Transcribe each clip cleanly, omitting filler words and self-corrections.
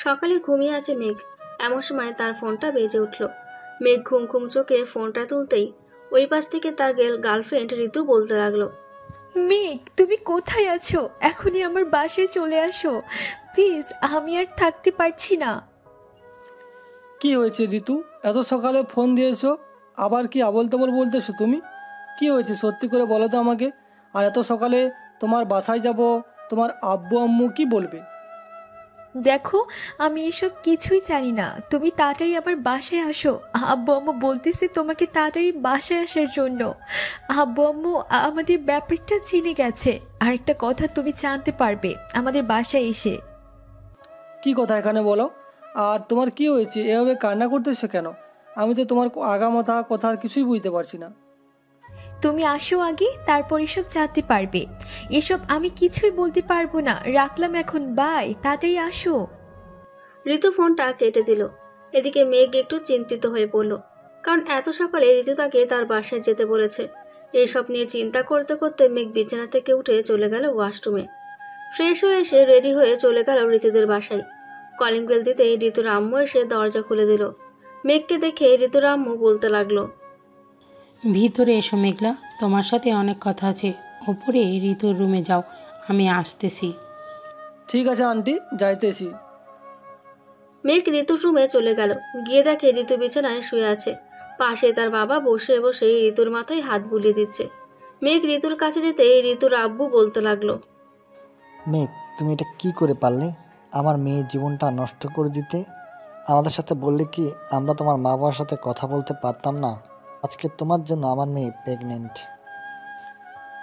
সকালে ঘুমিয়ে আছে মেঘ। এমন সময় তার ফোনটা বেজে উঠল। মেঘ ঘুম ঘুম চোখে ফোনটা তুলতেই ওই পাশ থেকে তার গার্লফ্রেন্ড ঋতু বলতে লাগলো, মেঘ, তুমি কোথায় আছো? এখনই আমার বাসায় চলে আসো প্লিজ, আমি আর থাকতে পারছি না। কি হয়েছে ঋতু, এত সকালে ফোন দিয়েছো? আবার কি আবোল তাবোল বলতেছো তুমি? কি হয়েছে সত্যি করে বলো তো আমাকে। আর এত সকালে তোমার বাসায় যাব, তোমার আব্বু আম্মু কি বলবে? দেখো, আমি এসব কিছুই জানি না, তুমি তাড়াতাড়ি আমার বাসায় আসো। আব্বু আম্মু বলতেছে তোমাকে তাড়াতাড়ি বাসায় আসার জন্য। আব্বু আম্মু আমাদের ব্যাপারটা জেনে গেছে। আরেকটা কথা তুমি জানতে পারবে আমাদের বাসায় এসে। কি কথা এখানে বলো। আর তোমার কি হয়েছে, এভাবে কান্না করতেছো কেন? আমি তো তোমার আগামাথা কথা আর কিছুই বুঝতে পারছি না। তুমি আসো আগে, তারপর এসব জানতে পারবে। এসব আমি কিছুই বলতে পারবো না, রাখলাম এখন, বাই, তাড়াতাড়ি আসো। ঋতু ফোনটা কেটে দিল। এদিকে মেঘ একটু চিন্তিত হয়ে পড়ল, কারণ এত সকালে ঋতু তাকে তার বাসায় যেতে বলেছে। এইসব নিয়ে চিন্তা করতে করতে মেঘ বিছানা থেকে উঠে চলে গেল ওয়াশরুমে। ফ্রেশ হয়ে এসে রেডি হয়ে চলে গেল ঋতুদের বাসায়। কলিং বেল দিতেই ঋতুর আম্মু এসে দরজা খুলে দিল। মেঘকে দেখে ঋতুর আম্মু বলতে লাগলো, ভিতরে এসো মেঘলা, তোমার সাথে অনেক কথা আছে। ওপরে ঋতুর রুমে যাও, আমি আসতেছি। ঠিক আছে আন্টি, যাইতেছি। মেঘ ঋতুর রুমে চলে গেল। গিয়ে দেখে ঋতু বিছানায় শুয়ে আছে। পাশে তার বাবা বসে বসে ঋতুর মাথায় হাত বুলিয়ে দিচ্ছে। মেঘ ঋতুর কাছে যেতে ঋতুর আব্বু বলতে লাগলো, মেঘ, তুমি এটা কি করে পারলে আমার মেয়ের জীবনটা নষ্ট করে দিতে? আমাদের সাথে বললে কি আমরা তোমার মা বাবার সাথে কথা বলতে পারতাম না? আজকে তোমার জন্য আমার মেয়ে প্রেগনেন্ট।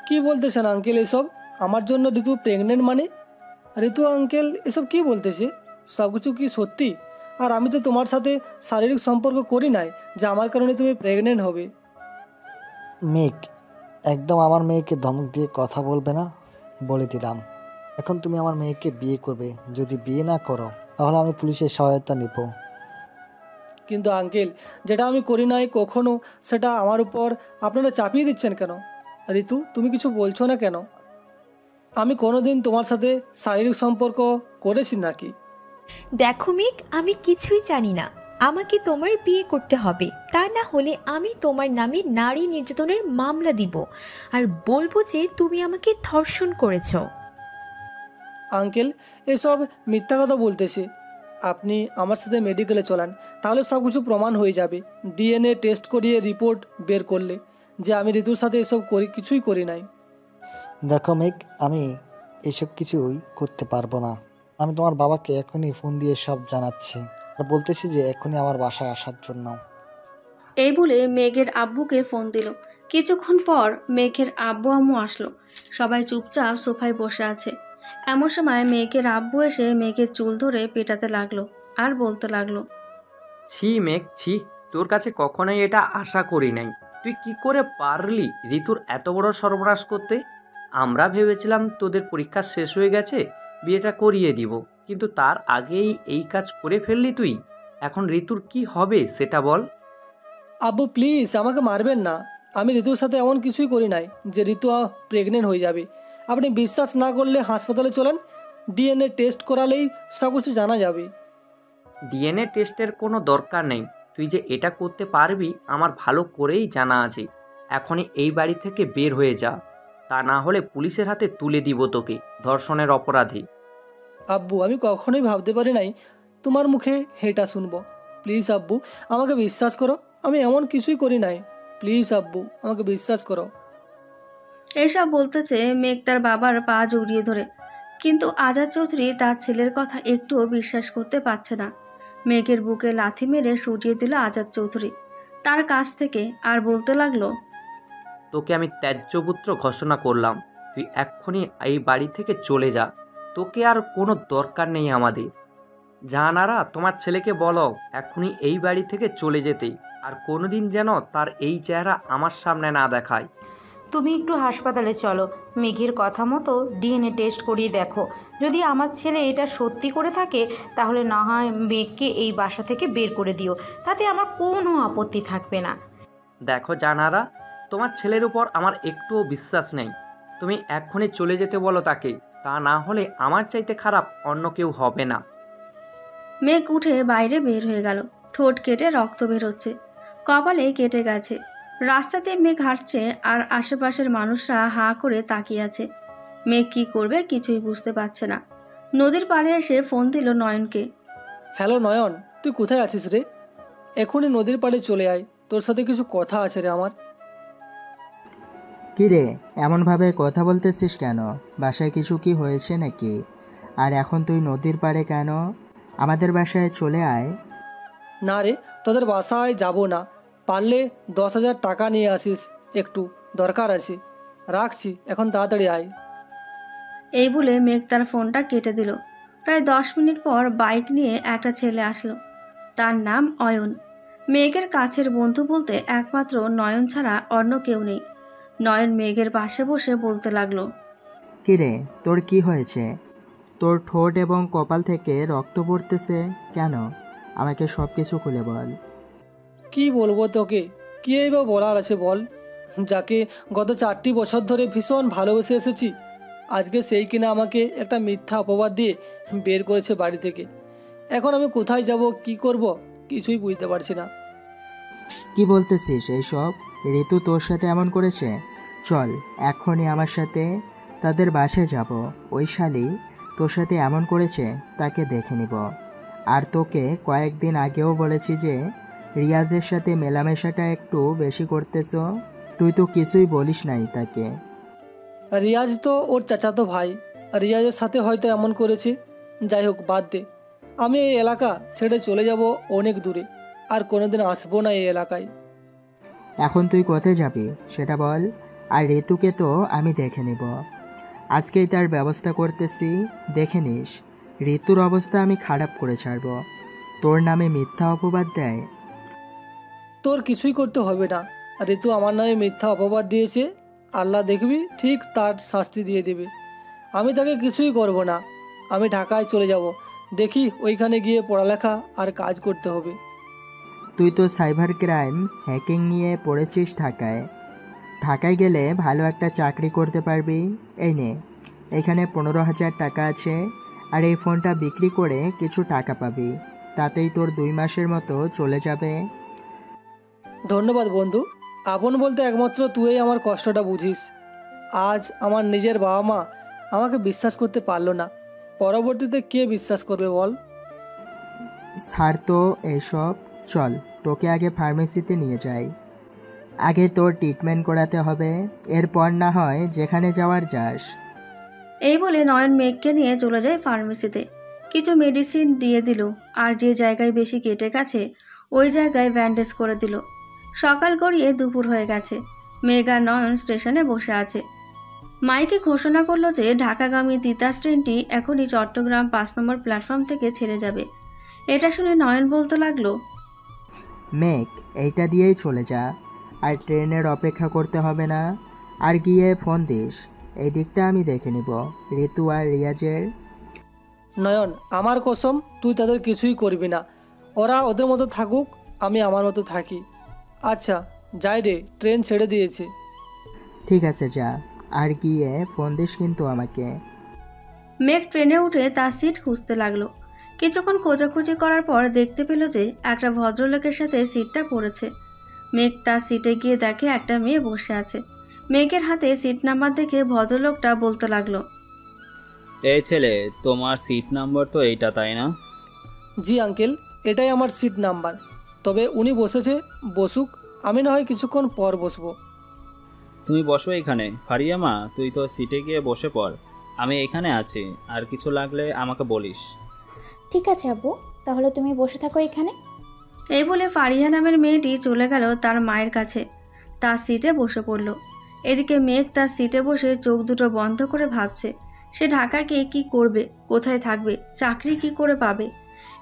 কি বলতেছেন আঙ্কেল এসব? আমার জন্য ঋতু প্রেগনেন্ট মানে? ঋতু আঙ্কেল এসব কি বলতেছে? সব কিছু কি সত্যি? আর আমি তো তোমার সাথে শারীরিক সম্পর্ক করি নাই যে আমার কারণে তুমি প্রেগনেন্ট হবে। মেঘ, একদম আমার মেয়েকে ধমক দিয়ে কথা বলবে না, বলে দিলাম। এখন তুমি আমার মেয়েকে বিয়ে করবে। যদি বিয়ে না করো তাহলে আমি পুলিশের সহায়তা নিব। কিন্তু আঙ্কেল, যেটা আমি করি নাই কখনো, সেটা আমার উপর আপনারা চাপিয়ে দিচ্ছেন কেন? ঋতু, তুমি কিছু বলছো না কেন? আমি কোনোদিন তোমার সাথে শারীরিক সম্পর্ক করেছি নাকি? দেখো মেঘ, আমি কিছুই জানি না। আমাকে তোমার বিয়ে করতে হবে, তা না হলে আমি তোমার নামে নারী নির্যাতনের মামলা দিব। আর বলবো যে তুমি আমাকে ধর্ষণ করেছো। আঙ্কেল, এসব মিথ্যা কথা বলতেছে। আপনি আমার সাথে মেডিকেলে চলান, তাহলে সব কিছু প্রমাণ হয়ে যাবে। ডিএনএ টেস্ট করিয়ে রিপোর্ট বের করলে যে আমি ঋতুর সাথে এসব কিছুই করি নাই। দেখো মেঘ, আমি এসব কিছুই করতে পারবো না। আমি তোমার বাবাকে এখনই ফোন দিয়ে সব জানাচ্ছি আর বলতেছি যে এখনই আমার বাসায় আসার জন্য। এই বলে মেঘের আব্বুকে ফোন দিল। কিছুক্ষণ পর মেঘের আব্বু আম্মু আসলো। সবাই চুপচাপ সোফায় বসে আছে। এমন সময় মেঘের আব্বু এসে মেঘের চুল ধরে পেটাতে লাগলো আর বলতে লাগলো, ছি মেঘ, ছি। তোর কাছে কখনোই এটা আশা করি নাই। তুই কি করে পারলি ঋতুর এত বড় সর্বনাশ করতে? আমরা ভেবেছিলাম তোদের পরীক্ষা শেষ হয়ে গেছে, বিয়েটা করিয়ে দিব, কিন্তু তার আগেই এই কাজ করে ফেললি তুই। এখন ঋতুর কি হবে সেটা বল। আব্বু প্লিজ আমাকে মারবেন না। আমি ঋতুর সাথে এমন কিছুই করি নাই যে ঋতু প্রেগনেন্ট হয়ে যাবে। আপনি বিশ্বাস না করলে হাসপাতালে চলেন, ডিএনএ টেস্ট করালেই সব কিছু জানা যাবে। ডিএনএ টেস্টের কোনো দরকার নেই। তুই যে এটা করতে পারবি আমার ভালো করেই জানা আছে। এখনই এই বাড়ি থেকে বের হয়ে যা, তা না হলে পুলিশের হাতে তুলে দিব তোকে ধর্ষণের অপরাধী। আব্বু, আমি কখনোই ভাবতে পারি নাই তোমার মুখে হেটা শুনবো। প্লিজ আব্বু, আমাকে বিশ্বাস করো, আমি এমন কিছুই করি নাই। প্লিজ আব্বু, আমাকে বিশ্বাস করো। এসব বলতে চেয়ে মেঘ তার বাবার পা জড়িয়ে ধরে, কিন্তু আজাদ চৌধুরী তার ছেলের কথা একটুও বিশ্বাস করতে পারছে না। মেঘের বুকে লাথি মেরে সরিয়ে দিল আজাদ চৌধুরী তার কাছ থেকে, আর বলতে লাগলো, তোকে আমি ত্যায্যপুত্র ঘোষণা করলাম। তুই এক্ষুনি এই বাড়ি থেকে চলে যা। তোকে আর কোনো দরকার নেই আমাদের। জাহানারা, তোমার ছেলেকে বলো এক্ষুনি এই বাড়ি থেকে চলে যেতে, আর কোনোদিন যেন তার এই চেহারা আমার সামনে না দেখায়। তুমি একটু হাসপাতালে চলো, মেঘের কথা মতো ডিএনএ টেস্ট করিয়ে দেখো। যদি আমার ছেলে এটা সত্যি করে থাকে তাহলে না হয় মেঘকে এই বাসা থেকে বের করে দিও, তাতে আমার কোনো আপত্তি থাকবে না। দেখো জাহানারা, তোমার ছেলের উপর আমার একটুও বিশ্বাস নেই। তুমি এক্ষুনি চলে যেতে বলো তাকে, তা না হলে আমার চাইতে খারাপ অন্য কেউ হবে না। মেঘ উঠে বাইরে বের হয়ে গেল। ঠোঁট কেটে রক্ত বেরোচ্ছে, কপালে কেটে গেছে। রাস্তাতে মেঘ হাঁটছে আর আশেপাশের মানুষরা হাঁ করে তাকিয়ে আছে। মেঘ কি করবে কিছুই বুঝতে পারছে না। নদীর পাড়ে এসে ফোন দিল নয়নকে। হ্যালো নয়ন, তুই কোথায় আছিস রে? এখনই নদীর পাড়ে চলে আয়, তোর সাথে কিছু কথা আছে রে আমার। কী রে, এমনভাবে কথা বলতেছিস কেন? বাসায় কিছু কি হয়েছে নাকি? আর এখন তুই নদীর পাড়ে কেন? আমাদের বাসায় চলে আয়। না রে, তোদের বাসায় যাব না। পারলে 10,000 টাকা নিয়ে আসিস, একটু দরকার আছে। রাখছি এখন, তাড়াতাড়ি আয়। এই বলে মেঘ তার ফোনটা কেটে দিল। প্রায় 10 মিনিট পর বাইক নিয়ে একটা ছেলে আসলো। তার নাম অয়ন। মেঘের কাছের বন্ধু বলতে একমাত্র নয়ন ছাড়া অন্য কেউ নেই। নয়ন মেঘের পাশে বসে বলতে লাগলো। কী রে, তোর কি হয়েছে? তোর ঠোঁট এবং কপাল থেকে রক্ত পড়তেছে কেন? আমাকে সব কিছু খুলে বল। কি বলবো তোকে, কি বা বলার আছে বল? যাকে গত 4টি বছর ধরে ভীষণ ভালোবেসে এসেছি, আজকে সেই কিনা আমাকে একটা মিথ্যা অপবাদ দিয়ে বের করেছে বাড়ি থেকে। এখন আমি কোথায় যাব, কি করব, কিছুই বুঝতে পারছি না। কি বলতেছিস এইসব? ঋতু তোর সাথে এমন করেছে? চল এখনই আমার সাথে তাদের বাসায় যাব। ওই শালি তোর সাথে এমন করেছে, তাকে দেখে নিব। আর তোকে কয়েকদিন আগেও বলেছি যে রিয়াজের সাথে মেলামেশাটা একটু বেশি করতেছ। তুই তো কিছুই বলিস নাই তাকে। রিয়াজ তো ওর চাচাতো ভাই, রিয়াজের সাথে হয়তো এমন করেছে। যাই হোক, বাদ দে। আমি এই এলাকা ছেড়ে চলে যাব অনেক দূরে, আর কোনোদিন আসবো না এই এলাকায়। এখন তুই কোথায় যাবি সেটা বল। আর ঋতুকে তো আমি দেখে নিব, আজকেই তার ব্যবস্থা করতেছি, দেখে নিস। ঋতুর অবস্থা আমি খারাপ করে ছাড়ব। তোর নামে মিথ্যা অপবাদ দেয়। তোর কিছুই করতে হবে না। ঋতু আমার নামে মিথ্যা অপবাদ দিয়েছে, আল্লাহ দেখবি ঠিক তার শাস্তি দিয়ে দেবে। আমি তাকে কিছুই করব না। আমি ঢাকায় চলে যাব, দেখি ওইখানে গিয়ে পড়ালেখা আর কাজ করতে হবে। তুই তো সাইবার ক্রাইম হ্যাকিং নিয়ে পড়েছিস ঢাকায়। ঢাকায় গেলে ভালো একটা চাকরি করতে পারবি। এই নে, এখানে 15,000 টাকা আছে, আর এই ফোনটা বিক্রি করে কিছু টাকা পাবি। তাতেই তোর 2 মাসের মতো চলে যাবে। ধন্যবাদ বন্ধু। আপন বলতে একমাত্র তুই আমার কষ্টটা বুঝিস। আজ আমার নিজের বাবা মা আমাকে বিশ্বাস করতে পারলো না, পরবর্তীতে কে বিশ্বাস করবে বল? ছাড় তো এইসব, চল তোকে আগে ফার্মেসিতে নিয়ে যাই। আগে তোর ট্রিটমেন্ট করাতে হবে, এরপর না হয় যেখানে যাওয়ার যাস। এই বলে নয়ন মেঘকে নিয়ে চলে যায় ফার্মেসিতে। কিছু মেডিসিন দিয়ে দিল, আর যে জায়গায় বেশি কেটে গেছে ওই জায়গায় ব্যান্ডেজ করে দিল। সকাল গড়িয়ে দুপুর হয়ে গেছে। মেঘ আর নয়ন স্টেশনে বসে আছে। মাইকে ঘোষণা করলো যে ঢাকাগামী তিতাস ট্রেনটি এখনই চট্টগ্রাম 5 নম্বর প্ল্যাটফর্ম থেকে ছেড়ে যাবে। এটা শুনে নয়ন বলতে লাগলো। মেঘ, এইটা দিয়েই চলে যা, আর ট্রেনের অপেক্ষা করতে হবে না। আর গিয়ে ফোন দিস, এই দিকটা আমি দেখে নিব ঋতু আর রিয়াজের। নয়ন, আমার কসম তুই তাদের কিছুই করবি না। ওরা ওদের মতো থাকুক, আমি আমার মতো থাকি। আচ্ছা যাই রে, ট্রেন ছেড়ে দিয়েছে। ঠিক আছে যা, আর গিয়ে ফোন দিস কিন্তু আমাকে। মেঘ ট্রেনে উঠে তার সিট খুঁজতে লাগলো। কিছুক্ষণ খোঁজাখুঁজি করার পর দেখতে পেল যে একটা ভদ্রলোকের সাথে সিটটা পড়েছে। মেঘ তার সিটে গিয়ে দেখে একটা মেয়ে বসে আছে। মেঘের হাতে সিট নাম্বার দেখে ভদ্রলোকটা বলতে লাগলো। এই ছেলে, তোমার সিট নাম্বার তো এইটা, তাই না? জি আঙ্কেল, এটাই আমার সিট নাম্বার। তবে উনি বসেছে, বসুক, আমি না হয় কিছুক্ষণ পর বসবো। তুমি বসো এখানে। ফারিয়ামা, তুই তো সিটে গিয়ে বসে পড়, আমি এখানে আছি। আর কিছু লাগলে আমাকে বলিস। ঠিক আছে আব্বু, তাহলে তুমি বসে থাকো এখানে। এই বলে ফারিহা নামের মেয়েটি চলে গেল তার মায়ের কাছে। তার সিটে বসে পড়ল। এদিকে মেঘ তার সিটে বসে চোখ দুটো বন্ধ করে ভাবছে সে ঢাকায় গিয়ে কী করবে, কোথায় থাকবে, চাকরি কি করে পাবে।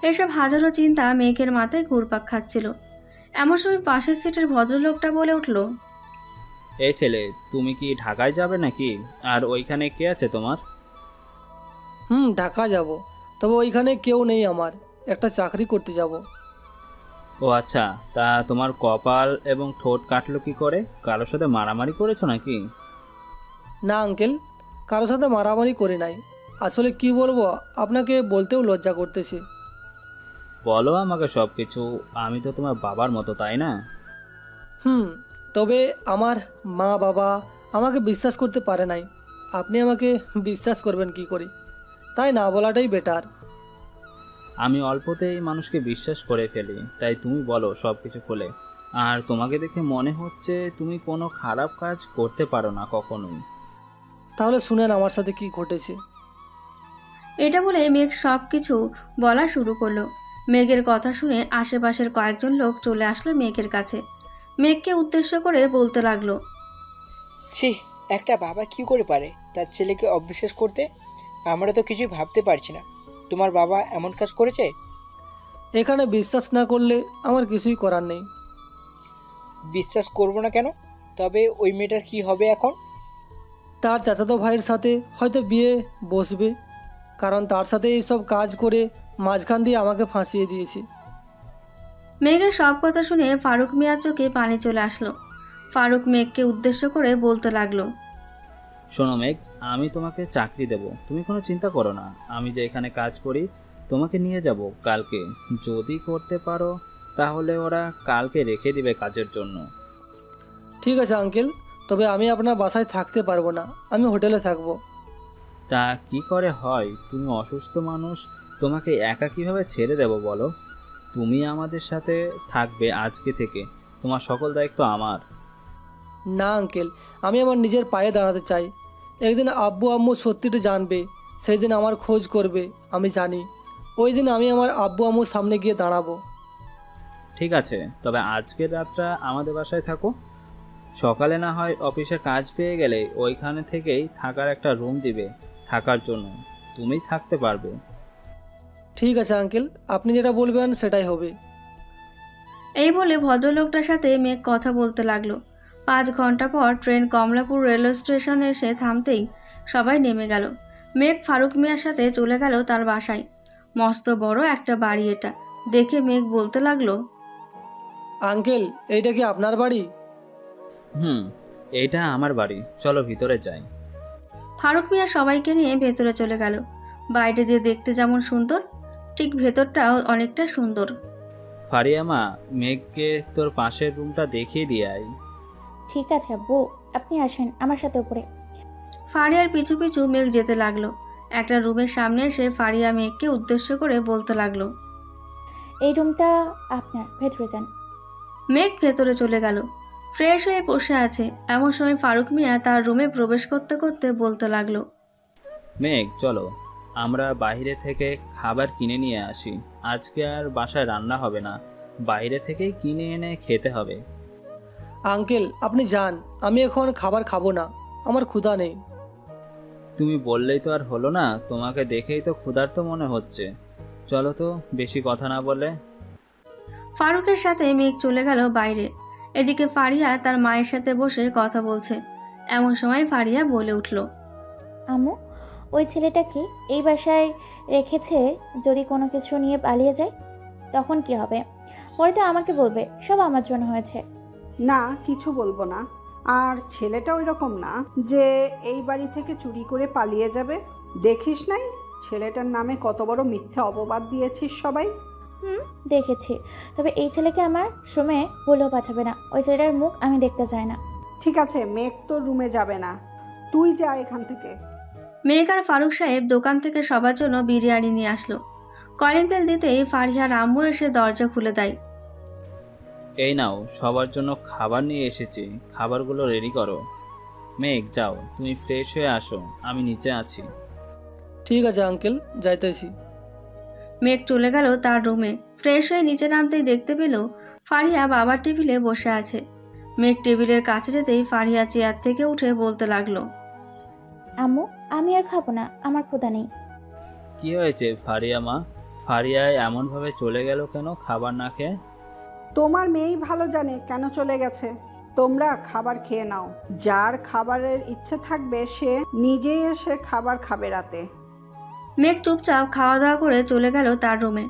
এসব হাজারো চিন্তা মেঘের মাথায় ঘুরপাক খাচ্ছিল। এমন সময় পাশের সিটের ভদ্রলোকটা বলে উঠল। এই ছেলে, তুমি কি ঢাকায় যাবে নাকি? আর ওইখানে কে আছে তোমার? ঢাকা যাব, তবে ওইখানে কেউ নেই আমার, একটা চাকরি করতে যাব। ও আচ্ছা, তা তোমার কপাল এবং ঠোঁট কাটলো কি করে? কারোর সাথে মারামারি করেছো নাকি? না আঙ্কেল, কারোর সাথে মারামারি করি নাই। আসলে কি বলবো, আপনাকে বলতেও লজ্জা করতেছে। বলো আমাকে সব কিছু, আমি তো তোমার বাবার মতো, তাই না? তবে আমার মা বাবা আমাকে বিশ্বাস করতে পারে নাই। আপনি আমাকে বিশ্বাস করবেন কি করে? তাই না বলাটাই বেটার। আমি অল্পতেই মানুষকে বিশ্বাস করে ফেলি, তাই তুমি বলো সব কিছু খুলে। আর তোমাকে দেখে মনে হচ্ছে তুমি কোনো খারাপ কাজ করতে পারো না কখনোই। তাহলে শুনেন আমার সাথে কি ঘটেছে। এটা বলে মেঘ সব কিছু বলা শুরু করলো। মেঘের কথা শুনে আশেপাশের কয়েকজন লোক চলে আসলো মেঘের কাছে। মেঘকে উদ্দেশ্য করে বলতে লাগলো, ছি, একটা বাবা কি করে পারে তার ছেলেকে অবিশ্বাস করতে? আমরা তো কিছুই ভাবতে পারছি না। তোমার বাবা এমন কাজ করেছে? এখানে বিশ্বাস না করলে আমার কিছুই করার নেই। বিশ্বাস করব না কেন? তবে ওই মেয়েটার কি হবে এখন? তার চাচাতো ভাইয়ের সাথে হয়তো বিয়ে বসবে, কারণ তার সাথে এইসব কাজ করে মাঝখান দিয়ে আমাকে ফাঁসিয়ে দিয়েছে। মেঘের সব কথা শুনে ফারুক মিয়ার চোখে পানি চলে আসলো। ফারুক মেঘকে উদ্দেশ্য করে বলতে লাগলো, শোনো মেঘ, আমি তোমাকে চাকরি দেব, তুমি কোনো চিন্তা করো না। আমি যে এখানে কাজ করি তোমাকে নিয়ে যাব কালকে। যদি করতে পারো তাহলে ওরা কালকে রেখে দিবে কাজের জন্য। ঠিক আছে আঙ্কেল, তবে আমি আপনার বাসায় থাকতে পারবো না, আমি হোটেলে থাকবো। তা কি করে হয়? তুমি অসুস্থ মানুষ, তোমাকে একা কিভাবে ছেড়ে দেব বলো? তুমি আমাদের সাথে থাকবে আজকে থেকে, তোমার সকল দায়িত্ব আমার। না আঙ্কেল, আমি আমার নিজের পায়ে দাঁড়াতে চাই। একদিন আব্বু আম্মু সত্যিটা জানবে, সেই দিন আমার খোঁজ করবে, আমি জানি। ওই দিন আমি আমার আব্বু আম্মুর সামনে গিয়ে দাঁড়াবো। ঠিক আছে, তবে আজকের রাতটা আমাদের বাসায় থাকো। সকালে না হয় অফিসে কাজ পেয়ে গেলে ওইখানে থেকেই থাকার একটা রুম দিবে থাকার জন্য, তুমি থাকতে পারবে। ঠিক আছে আঙ্কেল, আপনি যেটা বলবেন সেটাই হবে। এই বলে ভদ্রলোকটার সাথে মেঘ কথা বলতে লাগলো। 5 ঘন্টা পর ট্রেন কমলাপুর রেলওয়ে স্টেশনে এসে থামতেই সবাই নেমে গেল। মেঘ ফারুক মিয়ার সাথে চলে গেল তার বাসায়। মস্ত বড় একটা বাড়ি এটা। দেখে মেঘ বলতে লাগলো, আঙ্কেল, এইটা কি আপনার বাড়ি? এইটা আমার বাড়ি, চলো ভিতরে যাই। ফারুক মিয়া সবাইকে নিয়ে ভেতরে চলে গেল। বাইরে দিয়ে দেখতে যেমন সুন্দর, ঠিক ভেতরটাও অনেকটা সুন্দর। ফারিয়া মা, মেঘকে তোর পাশের রুমটা দেখিয়ে দিয়ে আয়। ঠিক আছে আব্বু, আপনি আসেন আমার সাথে উপরে। ফারিয়ার পিছু পিছু মেঘ যেতে লাগলো। একটা রুমের সামনে এসে ফারিয়া মেঘকে উদ্দেশ্য করে বলতে লাগলো, এই রুমটা আপনার, ভেতরে যান। মেঘ ভেতরে চলে গেল। ফ্রেশ হয়ে বসে আছে এমন সময় ফারুক মিয়া তার রুমে প্রবেশ করতে করতে বলতে লাগলো, মেঘ চলো, আমরা বাইরে থেকে খাবার কিনে নিয়ে আসি। আজকে আর বাসায় রান্না হবে না, বাইরে থেকেই কিনে এনে খেতে হবে। আঙ্কেল আপনি যান, আমি এখন খাবার খাবো না, আমার ক্ষুধা নেই। তুমি বললেই তো আর হলো না, তোমাকে দেখেই তো ক্ষুধার্ত মনে হচ্ছে। চলো তো, বেশি কথা না বলে। ফারুকের সাথে মেঘ চলে গেল বাইরে। এদিকে ফারিয়া তার মায়ের সাথে বসে কথা বলছে। এমন সময় ফারিয়া বলে উঠল, আম্মু, ওই ছেলেটাকে এই বাসায় রেখেছে, যদি কোনো কিছু নিয়ে পালিয়ে যায় তখন কি হবে? পরে তো আমাকে বলবে সব আমার জন্য হয়েছে। না, কিছু বলবো না। আর ছেলেটা ওই রকম না যে এই বাড়ি থেকে চুরি করে পালিয়ে যাবে। দেখিস নাই ছেলেটার নামে কত বড় মিথ্যা অপবাদ দিয়েছিস সবাই। দেখেছি, তবে এই ছেলেকে আমার রুমে ভুলেও পাঠাবে না। ওই ছেলেটার মুখ আমি দেখতে চাই না। ঠিক আছে, মেঘ তোর রুমে যাবে না, তুই যা এখান থেকে। মেঘ আর ফারুক সাহেব দোকান থেকে সবার জন্য বিরিয়ানি নিয়ে আসলো। কলিং বেল দিতেই ফারিয়ার আম্মু এসে দরজা খুলে দেয়। এই নাও, সবার জন্য খাবার নিয়ে এসেছি, খাবারগুলো রেডি করো। মেঘ যাও, তুমি ফ্রেশ হয়ে আসো, আমি নিচে আছি। ঠিক আছে আঙ্কেল, যাইতেছি। মেঘ চলে গেল তার রুমে। ফ্রেশ হয়ে নিচে নামতেই দেখতে পেল ফারিয়া বাবার টেবিলে বসে আছে। মেঘ টেবিলের কাছে যেতেই ফারিয়া চেয়ার থেকে উঠে বলতে লাগলো, আম্মু, আমি আর খাবো না, আমার ক্ষুধা নেই। কি হয়েছে ফারিয়া মা? ফারিয়ায় এমনভাবে চলে গেল কেন খাবার না খেয়ে? তোমার মেয়েই ভালো জানে কেন চলে গেছে। তোমরা খাবার খেয়ে নাও, যার খাবারের ইচ্ছে থাকবে সে নিজেই এসে খাবার খাবে রাতে। মেঘ চুপচাপ খাওয়া দাওয়া করে চলে গেল তার রুমে।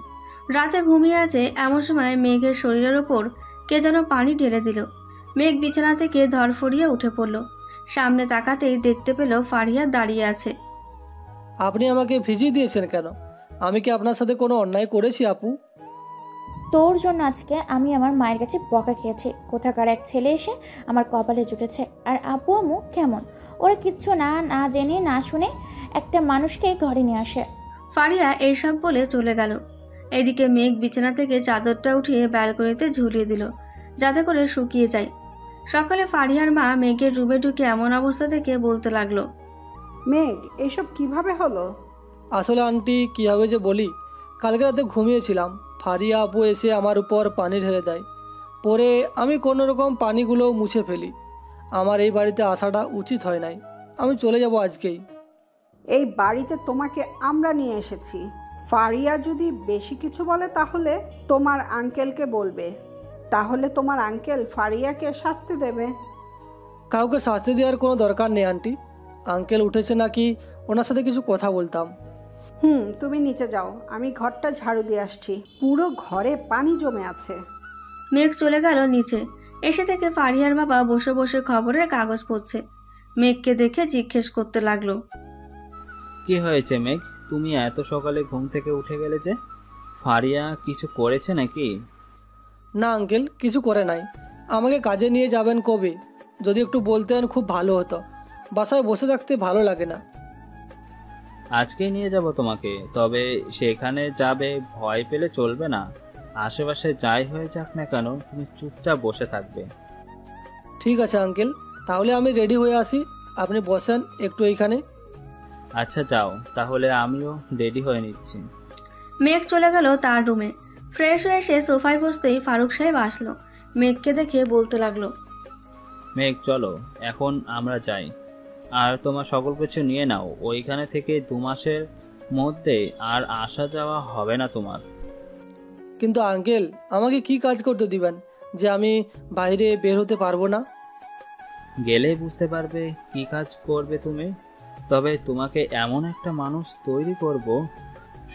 রাতে ঘুমিয়ে আছে এমন সময় মেঘের শরীরের ওপর কে যেন পানি ঢেলে দিল। মেঘ বিছানা থেকে ধরফড়িয়ে উঠে পড়ল। সামনে তাকাতেই দেখতে পেল ফারিয়া দাঁড়িয়ে আছে। আপনি আমাকে ভিজিয়ে দিয়েছেন কেন? আমি কি আপনার সাথে কোনো অন্যায় করেছি আপু? তোর জন্য আজকে আমি আমার মায়ের কাছে বকা খেয়েছি। কোথাকার এক ছেলে এসে আমার কপালে জুটেছে। আর আব্বু আম্মু কেমন, ওরা কিচ্ছু না জেনে না শুনে একটা মানুষকে ঘরে নিয়ে আসে। ফারিয়া এইসব বলে চলে গেল। এদিকে মেঘ বিছানা থেকে চাদরটা উঠিয়ে ব্যালকনিতে ঝুলিয়ে দিল, যাতে করে শুকিয়ে যায়। সকালে ফারিয়ার মা মেঘের রুমে ঢুকে এমন অবস্থা থেকে বলতে লাগলো, মেঘ, এইসব কিভাবে হলো? আসলে আন্টি কীভাবে যে বলি, কালকে রাতে ঘুমিয়েছিলাম, ফারিয়া আপু এসে আমার উপর পানি ঢেলে দেয়। পরে আমি কোনো রকম পানিগুলো মুছে ফেলি। আমার এই বাড়িতে আসাটা উচিত হয় নাই। আমি চলে যাব আজকেই। এই বাড়িতে তোমাকে আমরা নিয়ে এসেছি। ফারিয়া যদি বেশি কিছু বলে তাহলে তোমার আঙ্কেলকে বলবে, তাহলে তোমার আঙ্কেল ফারিয়াকে শাস্তি দেবে। কাউকে শাস্তি দেওয়ার কোনো দরকার নেই আন্টি। আঙ্কেল উঠেছে নাকি ওনার সাথে কিছু কথা বলতাম। তুমি নিচে যাও, আমি ঘরটা ঝাড়ু দিয়ে আসছি। পুরো ঘরে পানি জমে আছে। মেঘ চলে গেল নিচে। এসে থেকে ফারিয়ার বাবা বসে বসে খবরের কাগজ পড়ছে। মেঘকে দেখে জিজ্ঞেস করতে লাগলো, কি হয়েছে মেঘ, তুমি এত সকালে ঘুম থেকে উঠে গেলে যে? ফারিয়া কিছু করেছে নাকি? না আঙ্কেল, কিছু করে নাই। আমাকে কাজে নিয়ে যাবেন কবে? যদি একটু বলতেন খুব ভালো হতো। বাসায় বসে থাকতে ভালো লাগে না। আজকেই নিয়ে যাব তোমাকে, তবে সেখানে যাবে ভয় পেলে চলবে না। আশেপাশে যাই হয়ে যাক না কেন, তুমি চুপচাপ বসে থাকবে। ঠিক আছে আঙ্কেল, তাহলে আমি রেডি হয়ে আসি। আপনি বসেন একটু এইখানে। আচ্ছা যাও, তাহলে আমিও রেডি হয়ে নিচ্ছি। মেঘ চলে গেল তার রুমে। ফ্রেশ হয়ে এসে সোফায় বসতেই ফারুক সাহেব আসলো। মেঘকে দেখে বলতে লাগলো, মেঘ চলো, এখন আমরা যাই। আর তোমার সকল কিছু নিয়ে নাও। ওইখানে থেকে 2 মাসের মধ্যে আর আসা যাওয়া হবে না তোমার। কিন্তু আঙ্কেল, আমাকে কি কাজ করতে দিবেন যে আমি বাইরে বের হতে পারবো না? গেলেই বুঝতে পারবে কি কাজ করবে তুমি। তবে তোমাকে এমন একটা মানুষ তৈরি করব,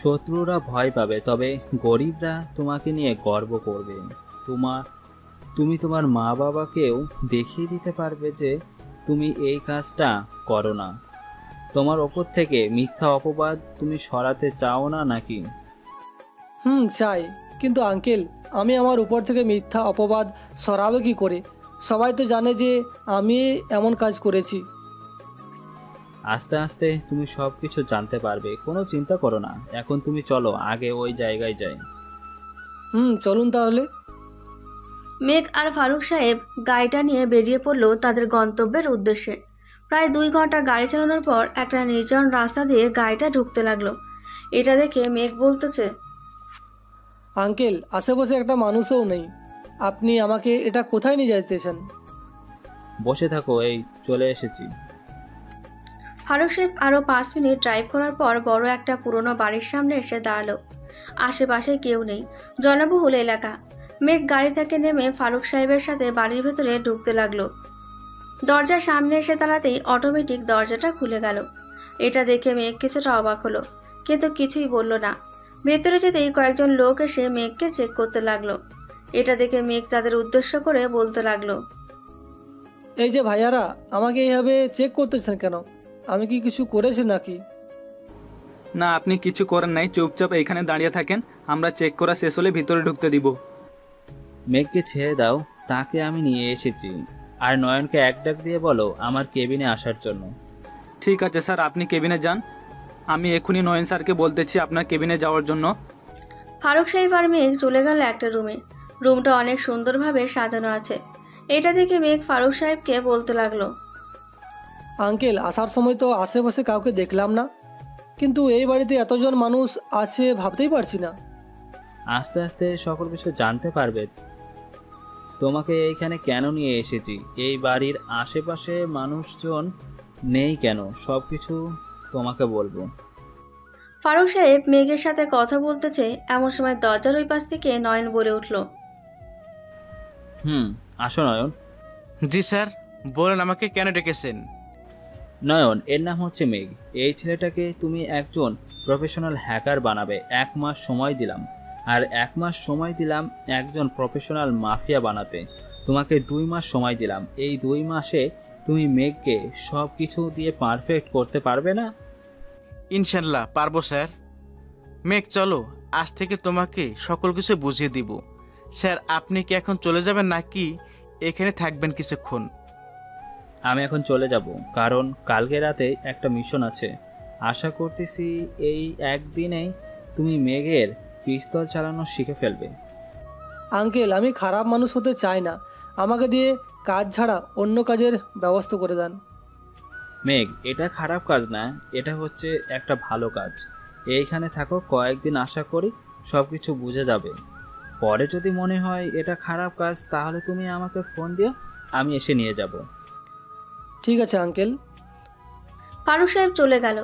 শত্রুরা ভয় পাবে, তবে গরিবরা তোমাকে নিয়ে গর্ব করবে। তুমি তোমার মা বাবাকেও দেখিয়ে দিতে পারবে যে তুমি এই কাজটা করো না। তোমার ওপর থেকে মিথ্যা অপবাদ তুমি সরাতে চাও না নাকি? চাই, কিন্তু আঙ্কেল আমি আমার উপর থেকে মিথ্যা অপবাদ সরাবো কি করে? সবাই তো জানে যে আমি এমন কাজ করেছি। আস্তে আস্তে তুমি সব কিছু জানতে পারবে, কোনো চিন্তা করো না। এখন তুমি চলো, আগে ওই জায়গায় যাই। চলুন তাহলে। মেঘ আর ফারুক সাহেব গাড়িটা নিয়ে বেরিয়ে পড়লো তাদের গন্তব্যের উদ্দেশ্যে। প্রায় 2 ঘন্টা গাড়ি চালানোর পর একটা নির্জন রাস্তা দিয়ে গাড়িটা ঢুকতে লাগলো। এটা দেখে মেঘ বলতেছে, আঙ্কেল আশেপাশে একটা মানুষও নেই। আপনি আমাকে এটা কোথায় নিয়ে যাইতেছেন? বসে থাকো, এই চলে এসেছি। ফারুক সাহেব আরও 5 মিনিট ড্রাইভ করার পর বড় একটা পুরনো বাড়ির সামনে এসে দাঁড়ালো। আশেপাশে কেউ নেই, জনবহুল এলাকা। মেঘ গাড়ি থেকে নেমে ফারুক সাহেবের সাথে বাড়ির ভেতরে ঢুকতে লাগলো। দরজার সামনে এসে দাঁড়াতেই অটোমেটিক দরজাটা খুলে গেল। এটা দেখে মেঘ কিছুটা অবাক হলো, কিন্তু কিছুই বলল না। ভেতরে যেতেই কয়েকজন লোক এসে মেঘকে চেক করতে লাগলো। এটা দেখে মেঘ তাদের উদ্দেশ্য করে বলতে লাগলো, এই যে ভাইয়ারা, আমাকে এইভাবে চেক করতেছেন কেন? আমি কি কিছু করেছি নাকি? না, আপনি কিছু করেন নাই। চুপচাপ এইখানে দাঁড়িয়ে থাকেন, আমরা চেক করা শেষ হলে ভিতরে ঢুকতে দিব। মেঘকে ছেড়ে দাও, তাকে আমি নিয়ে এসেছি। আর নয়নকে এক ডাক দিয়ে বলো আমার কেবিনে আসার জন্য। ঠিক আছে স্যার, আপনি কেবিনে যান। আমি এখনই নয়ন স্যারকে বলতেছি আপনার কেবিনে যাওয়ার জন্য। ফারুক সাহেব আর মেঘ চলে গেল একটা রুমে। রুমটা অনেক সুন্দরভাবে সাজানো আছে। এটা দেখে মেঘ ফারুক সাহেবকে বলতে লাগলো, আঙ্কেল আসার সময় তো আশেপাশে কাউকে দেখলাম না, কিন্তু এই বাড়িতে এতজন মানুষ আছে ভাবতেই পারছি না। আস্তে আস্তে সকল কিছু জানতে পারবে। তোমাকে এইখানে কেন নিয়ে এসেছি, এই বাড়ির আশেপাশে মানুষজন নেই কেন, সব কিছু তোমাকে বলবো। ফারুক সাহেব মেঘের সাথে কথা বলতেছে এমন সময় দরজার ওই পাশ থেকে নয়ন বলে উঠল, আসো নয়ন। জি স্যার, বলেন আমাকে কেন ডেকেছেন? নয়ন, এর নাম হচ্ছে মেঘ। এই ছেলেটাকে তুমি একজন প্রফেশনাল হ্যাকার বানাবে। 1 মাস সময় দিলাম, আর 1 মাস সময় দিলাম একজন প্রফেশনাল মাফিয়া বানাতে। তোমাকে 2 মাস সময় দিলাম। এই 2 মাসে তুমি মেঘকে সব কিছু দিয়ে পারফেক্ট করতে পারবে না? ইনশাল্লাহ পারবো স্যার। মেঘ চলো, আজ থেকে তোমাকে সকল কিছু বুঝিয়ে দিব। স্যার আপনি কি এখন চলে যাবেন নাকি এখানে থাকবেন কিছুক্ষণ? আমি এখন চলে যাব, কারণ কালকে রাতে একটা মিশন আছে। আশা করতেছি এই একদিনেই তুমি মেঘের পিস্তল চালানো শিখে ফেলবে। আঙ্কেল, আমি খারাপ মানুষ হতে চাই না, আমাকে দিয়ে কাজ ছাড়া অন্য কাজের ব্যবস্থা করে দেন। মেঘ, এটা খারাপ কাজ না, এটা হচ্ছে একটা ভালো কাজ। এইখানে থাকো কয়েকদিন, আশা করি সব কিছু বুঝে যাবে। পরে যদি মনে হয় এটা খারাপ কাজ তাহলে তুমি আমাকে ফোন দিও, আমি এসে নিয়ে যাব। ঠিক আছে আঙ্কেল। ফারুক সাহেব চলে গেল।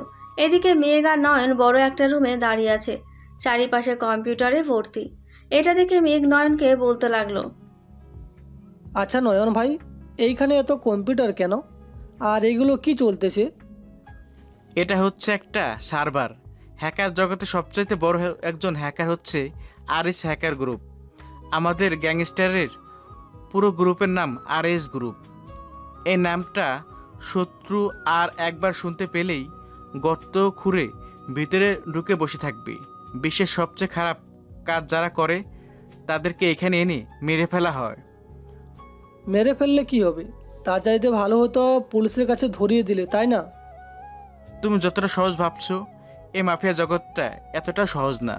এদিকে মেঘ আর নয়ন বড় একটা রুমে দাঁড়িয়ে আছে, চারিপাশে কম্পিউটারে ভর্তি। এটা দেখে মেঘ নয়নকে বলতে লাগলো, আচ্ছা নয়ন ভাই, এইখানে এত কম্পিউটার কেন, আর এইগুলো কি চলতেছে? এটা হচ্ছে একটা সার্ভার। হ্যাকার জগতে সবচাইতে বড় একজন হ্যাকার হচ্ছে আরএস হ্যাকার গ্রুপ। আমাদের গ্যাংস্টারের পুরো গ্রুপের নাম আরএস গ্রুপ। এই নামটা শত্রু আর একবার শুনতে পেলেই গর্ত খুঁড়ে ভিতরে ঢুকে বসে থাকবে। বিশ্বের সবচেয়ে খারাপ কাজ যারা করে তাদেরকে এখানে এনে মেরে ফেলা হয়। মেরে ফেললে কি হবে? তার চাইতে ভালো হতো পুলিশের কাছে ধরিয়ে দিলে, তাই না? তুমি যতটা সহজ ভাবছো, এই মাফিয়া জগৎটা এতটা সহজ না।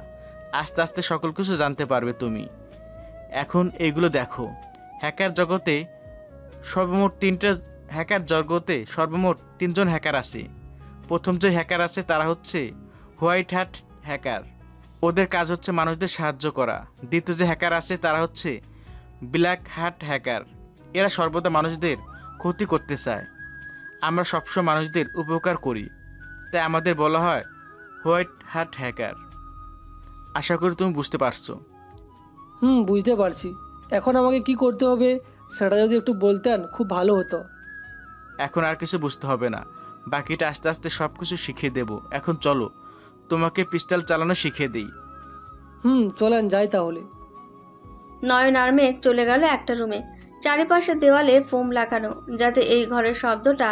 আস্তে আস্তে সকল কিছু জানতে পারবে তুমি। এখন এইগুলো দেখো, হ্যাকার জগতে সর্বমোট তিনজন হ্যাকার আছে। প্রথম যে হ্যাকার আছে তারা হচ্ছে হোয়াইট হ্যাট হ্যাকার। ওদের কাজ হচ্ছে মানুষদের সাহায্য করা। দ্বিতীয় যে হ্যাকার আছে তারা হচ্ছে ব্ল্যাক হ্যাট হ্যাকার। এরা সর্বদা মানুষদের ক্ষতি করতে চায়। আমরা সবসময় মানুষদের উপকার করি, তাই আমাদের বলা হয় হোয়াইট হ্যাট হ্যাকার। আশা করি তুমি বুঝতে পারছো। বুঝতে পারছি। এখন আমাকে কি করতে হবে সেটা যদি একটু বলতেন খুব ভালো হতো। এখন আর কিছু বুঝতে হবে না, বাকিটা আস্তে আস্তে সব কিছু শিখিয়ে দেব। এখন চলো, তোমাকে পিস্তল চালানো শিখিয়ে দিই। চলেন যাই তাহলে। নয়ন আর মেঘ চলে গেল একটা রুমে। চারিপাশে দেওয়ালে ফোম লাগানো, যাতে এই ঘরের শব্দটা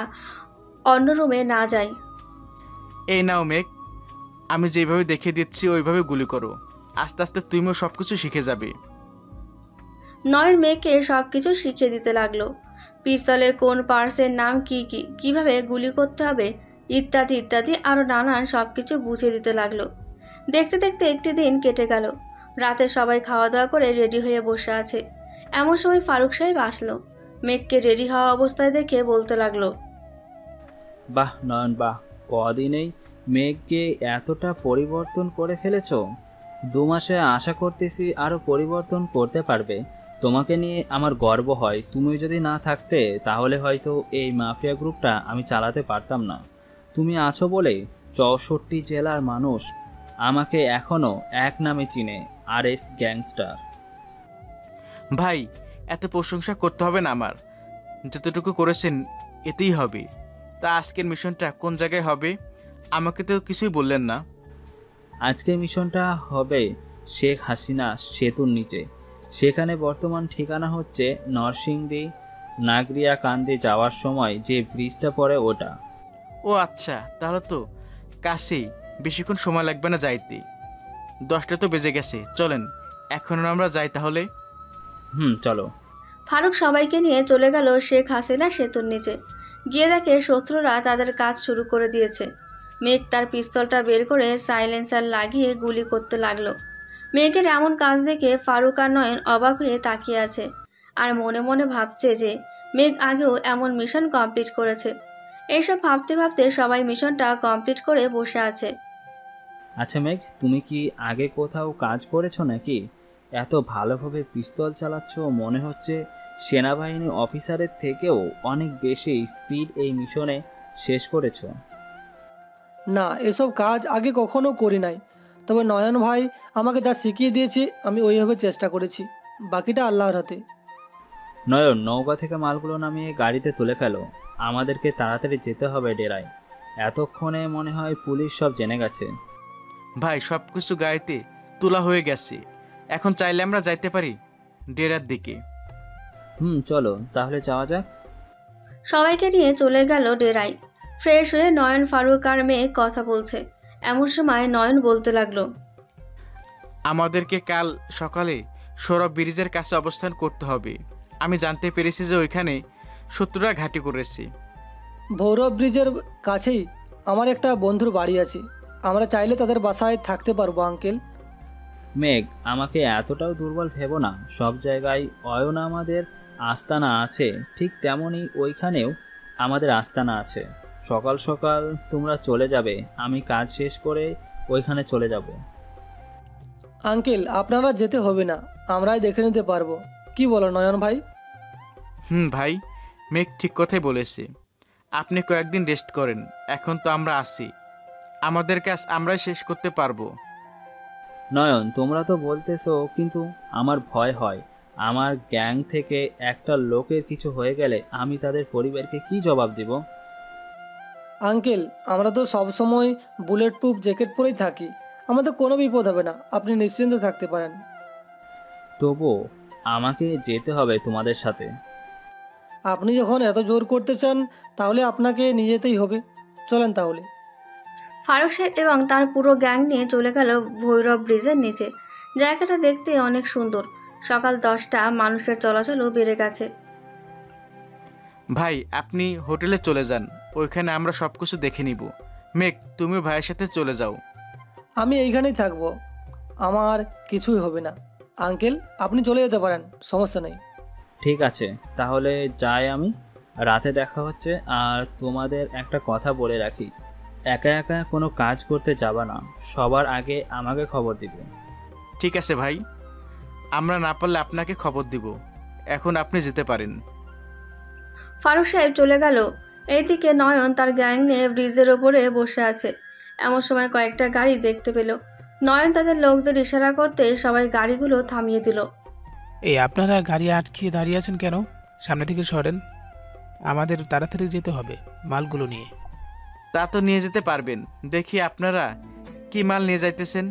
অন্য রুমে না যায়। এই নাও মেঘ, আমি যেভাবে দেখিয়ে দিচ্ছি ওইভাবে গুলি করো। আস্তে আস্তে তুমিও সব কিছু শিখে যাবে। নয়ন মেঘকে সব কিছু শিখিয়ে দিতে লাগলো। পিস্তলের কোন পার্টসের নাম কি কি, কিভাবে গুলি করতে হবে ইত্যাদি ইত্যাদি আরও নানান সব কিছু বুঝিয়ে দিতে লাগলো। দেখতে দেখতে একটি দিন কেটে গেল। রাতে সবাই খাওয়া দাওয়া করে রেডি হয়ে বসে আছে। এমন সময় ফারুক সাহেব আসলো। মেঘকে রেডি হওয়া অবস্থায় দেখে বলতে লাগলো, বাহ নয়ন বাহ, কদিনেই মেঘকে এতটা পরিবর্তন করে ফেলেছ। 2 মাসে আশা করতেছি আরও পরিবর্তন করতে পারবে। তোমাকে নিয়ে আমার গর্ব হয়। তুমি যদি না থাকতে তাহলে হয়তো এই মাফিয়া গ্রুপটা আমি চালাতে পারতাম না। তুমি আছো বলে 64 জেলার মানুষ আমাকে এখনও এক নামে চিনে, আরএস গ্যাংস্টার। ভাই, এত প্রশংসা করতে হবে না, আমার যতটুকু করেছেন এতেই হবে। তা আজকের মিশনটা কোন জায়গায় হবে? আমাকে তো কিছুই বললেন না। আজকের মিশনটা হবে শেখ হাসিনা সেতুর নিচে। সেখানে বর্তমান ঠিকানা হচ্ছে নরসিংদী নাগরিয়াকান্দি যাওয়ার সময় যে ব্রিজটা পড়ে ওটা। ও আচ্ছা, তাহলে তো কাছেই, বেশিক্ষণ সময় লাগবে না যাইতে। 10টা তো বেজে গেছে, চলেন এখন আমরা যাই তাহলে। চলো। ফারুক সবাইকে নিয়ে চলে গেল শেখ হাসিনা সেতুর নিচে। গিয়ে দেখে শত্রুরা তাদের কাজ শুরু করে দিয়েছে। মেঘ তার পিস্তলটা বের করে সাইলেন্সার লাগিয়ে গুলি করতে লাগলো। মেঘের এমন কাজ দেখে ফারুক আর নয়ন অবাক হয়ে তাকিয়ে আছে, আর মনে মনে ভাবছে যে মেঘ আগেও এমন মিশন কমপ্লিট করেছে। এইসব ভাবতে ভাবতে সবাই মিশনটা কমপ্লিট করে বসে আছে। আচ্ছা মেঘ, তুমি কি আগে কোথাও কাজ করেছো নাকি? এত ভালোভাবে পিস্তল চালাচ্ছ, মনে হচ্ছে সেনাবাহিনী অফিসারের থেকেও অনেক বেশি স্পিড এই মিশনে শেষ করেছো। না, এসব কাজ আগে কখনো করি নাই, তবে নয়ন ভাই আমাকে যা শিখিয়ে দিয়েছে আমি ওইভাবে চেষ্টা করেছি, বাকিটা আল্লাহর হাতে। নয়ন, নৌকা থেকে মালগুলো নামিয়ে গাড়িতে তুলে ফেলো। আমাদেরকে তাড়াতাড়ি যেতে হবে ডেরায়। এতক্ষণে মনে হয় পুলিশ সব জেনে গেছে। ভাই, সব কিছু গাড়িতে তোলা হয়ে গেছে, এখন চাইলে আমরা যাইতে পারি ডেরার দিকে। চলো তাহলে যাওয়া যাক। সবাইকে নিয়ে চলে গেল ডেরায়। ফ্রেশ হয়ে নয়ন, ফারুক আর মেয়ে কথা বলছে। এমন সময় নয়ন বলতে লাগলো, আমাদেরকে কাল সকালে সৌরভ ব্রিজের কাছে অবস্থান করতে হবে। আমি জানতে পেরেছি যে ওইখানে শত্রুরা ঘাঁটি করেছে। ভৈরব ব্রিজের কাছেই আমার একটা বন্ধুর বাড়ি আছে, আমরা চাইলে তাদের বাসায় থাকতে পারবো আঙ্কেল। মেঘ, আমাকে এতটাও দুর্বল ভেবো না। সব জায়গায় অয়ন আমাদের আস্তানা আছে, ঠিক তেমনই ওইখানেও আমাদের আস্তানা আছে। সকাল সকাল তোমরা চলে যাবে, আমি কাজ শেষ করে ওইখানে চলে যাব। আঙ্কেল আপনারা যেতে হবে না, আমরাই দেখে নিতে পারবো। কি বলো নয়ন ভাই? ভাই, মেঘ ঠিক কথাই বলেছে। আপনি কয়েকদিন রেস্ট করেন, এখন তো আমরা আসি, আমাদের কাজ আমরাই শেষ করতে পারবো। নয়ন, তোমরা তো বলতেছো, কিন্তু আমার ভয় হয়। আমার গ্যাং থেকে একটা লোকের কিছু হয়ে গেলে আমি তাদের পরিবারকে কি জবাব দিব? আঙ্কেল আমরা তো সবসময় বুলেট প্রুফ জ্যাকেট পরেই থাকি, আমাদের কোনো বিপদ হবে না, আপনি নিশ্চিন্তে থাকতে পারেন। তবু আমাকে যেতে হবে তোমাদের সাথে। আপনি যখন এত জোর করতে চান তাহলে আপনাকে নিয়ে যেতেই হবে, চলেন তাহলে। ফারুক সাহেব এবং তার পুরো গ্যাং নিয়ে চলে গেল ভৈরব ব্রিজের নিচে। জায়গাটা দেখতে অনেক সুন্দর। সকাল 10টা, মানুষের চলাচলও বেড়ে গেছে। ভাই আপনি হোটেলে চলে যান, ওইখানে আমরা সব কিছু দেখে নিব। মেঘ, তুমিও ভাইয়ের সাথে চলে যাও। আমি এইখানেই থাকবো, আমার কিছুই হবে না। আঙ্কেল আপনি চলে যেতে পারেন, সমস্যা নেই। ঠিক আছে, তাহলে যাই আমি। রাতে দেখা হচ্ছে। আর তোমাদের একটা কথা বলে রাখি, একা একা কোনো কাজ করতে যাবা না, সবার আগে আমাকে খবর দিবে। ঠিক আছে ভাই, আমরা না পারলে আপনাকে খবর দিব। এখন আপনি যেতে পারেন। ফারুক সাহেব চলে গেল। এইদিকে নয়ন তার গ্যাং নিয়ে ব্রিজের ওপরে বসে আছে। এমন সময় কয়েকটা গাড়ি দেখতে পেল। নয়ন তাদের লোকদের ইশারা করতে সবাই গাড়িগুলো থামিয়ে দিল। এই আপনারা গাড়ি আটকিয়ে দাঁড়িয়ে আছেন কেন? সামনে থেকে সরেন, আমাদের তাড়াতাড়ি যেতে হবে মালগুলো নিয়ে। তা তো নিয়ে যেতে পারবেন, দেখি আপনারা কি মাল নিয়ে যাইতেছেন।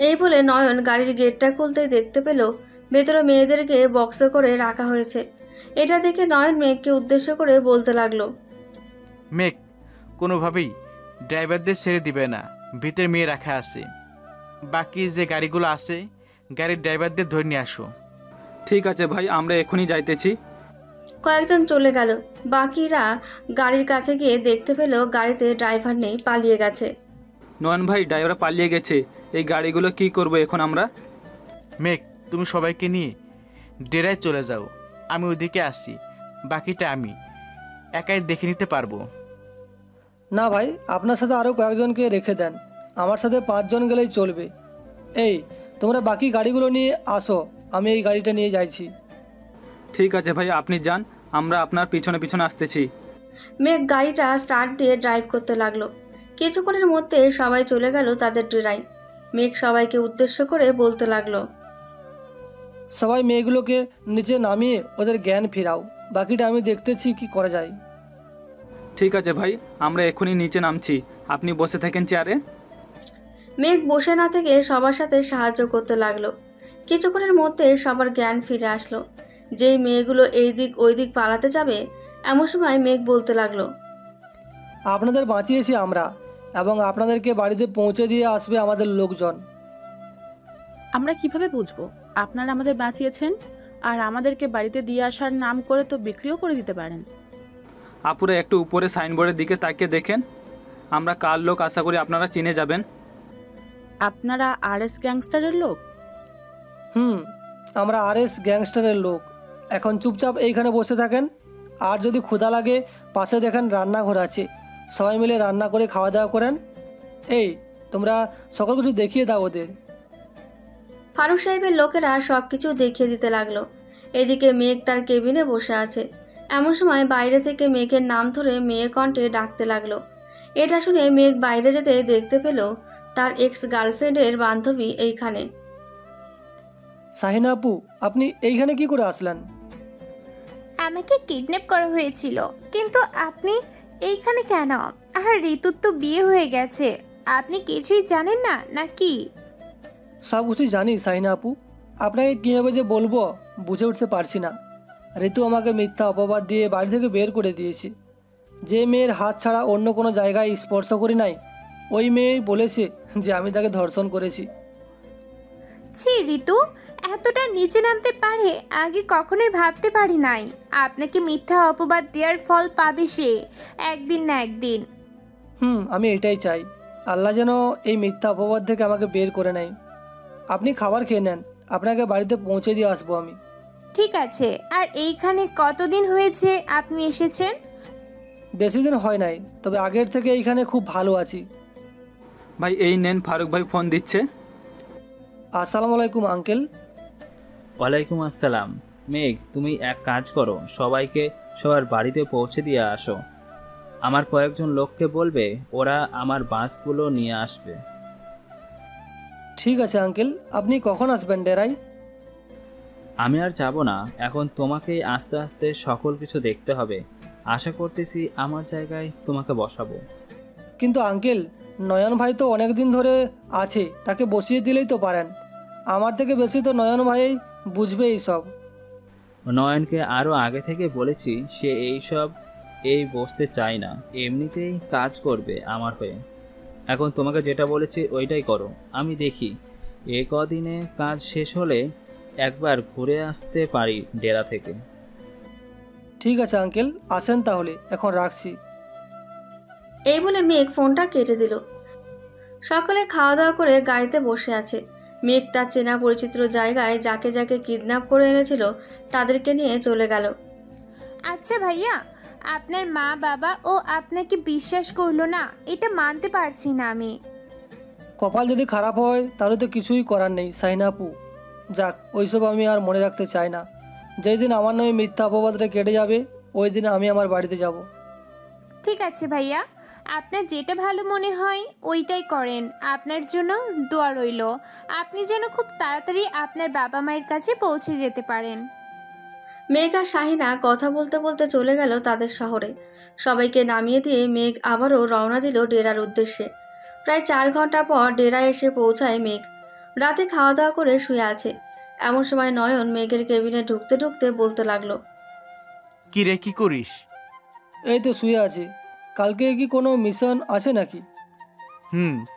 এই বলে নয়ন গাড়ির গেটটা খুলতেই দেখতে পেল ভেতরে মেয়েদেরকে বক্সে করে রাখা হয়েছে। এটা দেখে নয়ন মেঘকে উদ্দেশ্য করে বলতে লাগলো, মেঘ, কোনোভাবেই ড্রাইভারদের ছেড়ে দিবে না, ভিতরে মেয়ে রাখা আছে। বাকি যে গাড়িগুলো আছে গাড়ির ড্রাইভারদের ধরে নিয়ে আসো। ঠিক আছে ভাই, আমরা এখনই যাইতেছি। কয়েকজন চলে গেল। বাকিরা গাড়ির কাছে গিয়ে দেখতে পেল গাড়িতে ড্রাইভার নেই, পালিয়ে গেছে। নয়ন ভাই, ড্রাইভার পালিয়ে গেছে, এই গাড়িগুলো কি করব এখন আমরা? মেঘ, তুমি সবাইকে নিয়ে ডেরায় চলে যাও, আমি ওইদিকে আসি, বাকিটা আমি একাই দেখে নিতে পারবো। না ভাই, আপনার সাথে আরও কয়েকজনকে রেখে দেন, আমার সাথে 5 জন গেলেই চলবে। এই তোমরা বাকি গাড়িগুলো নিয়ে আসো, আমি এই গাড়িটা নিয়ে যাইছি। ঠিক আছে ভাই, আপনি যান, আমরা আপনার পিছনে পিছনে আসতেছি। মেঘ গাড়িটা স্টার্ট দিয়ে ড্রাইভ করতে লাগলো। কিছুক্ষণের মধ্যে সবাই চলে গেল তাদের ডেরায়। মেঘ সবাইকে উদ্দেশ্য করে বলতে লাগলো, সবাই মেয়েগুলোকে নিচে নামিয়ে ওদের জ্ঞান ফেরাও, বাকিটা আমি দেখতেছি কি করা যায়। ঠিক আছে ভাই, আমরা এখনই নিচে নামছি, আপনি বসে থাকেন চেয়ারে। মেঘ বসে না থেকে সবার সাথে সাহায্য করতে লাগলো। কিছুক্ষণের মধ্যে সবার জ্ঞান ফিরে আসলো। যেই মেয়েগুলো এই দিক ওই দিক পালাতে যাবে, এমন সময় মেঘ বলতে লাগলো, আপনাদের বাঁচিয়েছি আমরা, এবং আপনাদেরকে বাড়িতে পৌঁছে দিয়ে আসবে আমাদের লোকজন। আমরা কিভাবে বুঝবো আপনারা আমাদের বাঁচিয়েছেন? আর আমাদেরকে বাড়িতে দিয়ে আসার নাম করে তো বিক্রিও করে দিতে পারেন। আপুরে একটু উপরে সাইনবোর্ডের দিকে তাকিয়ে দেখেন, আমরা কার লোক, আশা করি আপনারা চিনে যাবেন। আপনারা আরএস গ্যাংস্টারের লোক? আমরা আরএস গ্যাংস্টারের লোক। এখন চুপচাপ এইখানে বসে থাকেন, আর যদি ক্ষুধা লাগে পাশে দেখেন রান্নাঘর আছে, সবাই মিলে রান্না করে খাওয়া দাওয়া করেন। এই তোমরা সকল কিছু দেখিয়ে দাও ওদের। ফারুক সাহেবের লোকেরা সব কিছু দেখিয়ে দিতে লাগলো। এদিকে মেঘ তার কেবিনে বসে আছে। এমন সময় বাইরে থেকে মেঘের নাম ধরে মেয়ে কণ্ঠে ডাকতে লাগলো। এটা শুনে মেঘ বাইরে যেতে দেখতে পেল তার এক্স গার্লফ্রেন্ডের বান্ধবী এইখানে। শাহিনা আপু, আপনি এইখানে কি করে আসলেন? আমাকে কিডন্যাপ করা হয়েছিল, কিন্তু আপনি এইখানে কেন? আর ঋতুর তো বিয়ে হয়ে গেছে, আপনি কিছুই জানেন না নাকি? সব কিছুই জানি শাহিনা আপু, আপনাকে কীভাবে যে বলবো বুঝে উঠতে পারছি না। ঋতু আমাকে মিথ্যা অপবাদ দিয়ে বাড়ি থেকে বের করে দিয়েছে। যে মেয়ের হাত ছাড়া অন্য কোনো জায়গায় স্পর্শ করি নাই, ওই মেয়েই বলেছে যে আমি তাকে ধর্ষণ করেছি। ছি ঋতু, এতটা নিচে নামতে পারে আগে কখনোই ভাবতে পারি নাই। আপনাকে মিথ্যা অপবাদ দেওয়ার ফল পাবে সে একদিন না একদিন। আমি এটাই চাই, আল্লাহ যেন এই মিথ্যা অপবাদ থেকে আমাকে বের করে নেয়। আপনি খাবার খেয়ে নেন, আপনাকে বাড়িতে পৌঁছে দিয়ে আসবো আমি। ঠিক আছে। আর এইখানে কতদিন হয়েছে আপনি এসেছেন? বেশি দিন হয় নাই, তবে আগের থেকে এইখানে খুব ভালো আছি। ভাই এই নেন, ফারুক ভাই ফোন দিচ্ছে। আসসালামু আলাইকুম আঙ্কেল। ওয়ালাইকুম আসসালাম। মেঘ, তুমি এক কাজ করো, সবাইকে সবার বাড়িতে পৌঁছে দিয়ে আসো। আমার কয়েকজন লোককে বলবে, ওরা আমার বাসগুলো নিয়ে আসবে। ঠিক আছে আঙ্কেল, আপনি কখন আসবেন ডেরায়? আমি আর যাব না, এখন তোমাকেই আস্তে আস্তে সকল কিছু দেখতে হবে। আশা করতেছি আমার জায়গায় তোমাকে বসাবো। কিন্তু আঙ্কেল, নয়ন ভাই তো অনেক দিন ধরে আছে, তাকে বসিয়ে দিলেই তো পারেন। আমার থেকে বেশি তো নয়ন ভাই বুঝবে এইসব। নয়নকে আরও আগে থেকে বলেছি, সে এই বসতে চায় না, এমনিতেই কাজ করবে আমার হয়ে। এখন তোমাকে যেটা বলেছি ওইটাই করো। আমি দেখি এ কদিনে কাজ শেষ হলে একবার ঘুরে আসতে পারি ডেরা থেকে। ঠিক আছে আঙ্কেল, আসেন তাহলে, এখন রাখছি। এই বলে মেঘ ফোনটা কেটে দিল। সকলে খাওয়া দাওয়া করে গাড়িতে বসে আছে। মেঘ তার চেনা পরিচিত জায়গায় যাকে যাকে কিডন্যাপ করে এনেছিল তাদেরকে নিয়ে চলে গেল। আচ্ছা ভাইয়া, আপনার মা বাবা ও আপনাকে বিশ্বাস করলো না, এটা মানতে পারছি না আমি। কপাল যদি খারাপ হয় তাহলে তো কিছুই করার নেই সাইনাপু। যাক, ওইসব আমি আর মনে রাখতে চাই না। যেই দিন আমার নামে মিথ্যা অপবাদটা কেটে যাবে, ওই দিন আমি আমার বাড়িতে যাব। ঠিক আছে ভাইয়া, আপনার যেটা ভালো মনে হয় ওইটাই করেন। আপনার জন্য দোয়া রইল, আপনি যেন খুব তাড়াতাড়ি আপনার বাবা মায়ের কাছে পৌঁছে যেতে পারেন। মেঘ আর শাহিনা কথা বলতে বলতে চলে গেল তাদের শহরে। সবাইকে নামিয়ে দিয়ে মেঘ আবারও রওনা দিল ডেরার উদ্দেশ্যে। প্রায় 4 ঘন্টা পর ডেরায় এসে পৌঁছায় মেঘ। রাতে খাওয়া দাওয়া করে শুয়ে আছে। এমন সময় নয়ন মেঘের কেবিনে ঢুকতে ঢুকতে বলতে লাগলো, কি রে, কি করিস? এই তো শুয়ে আছি। কালকে কি কোনো মিশন আছে নাকি?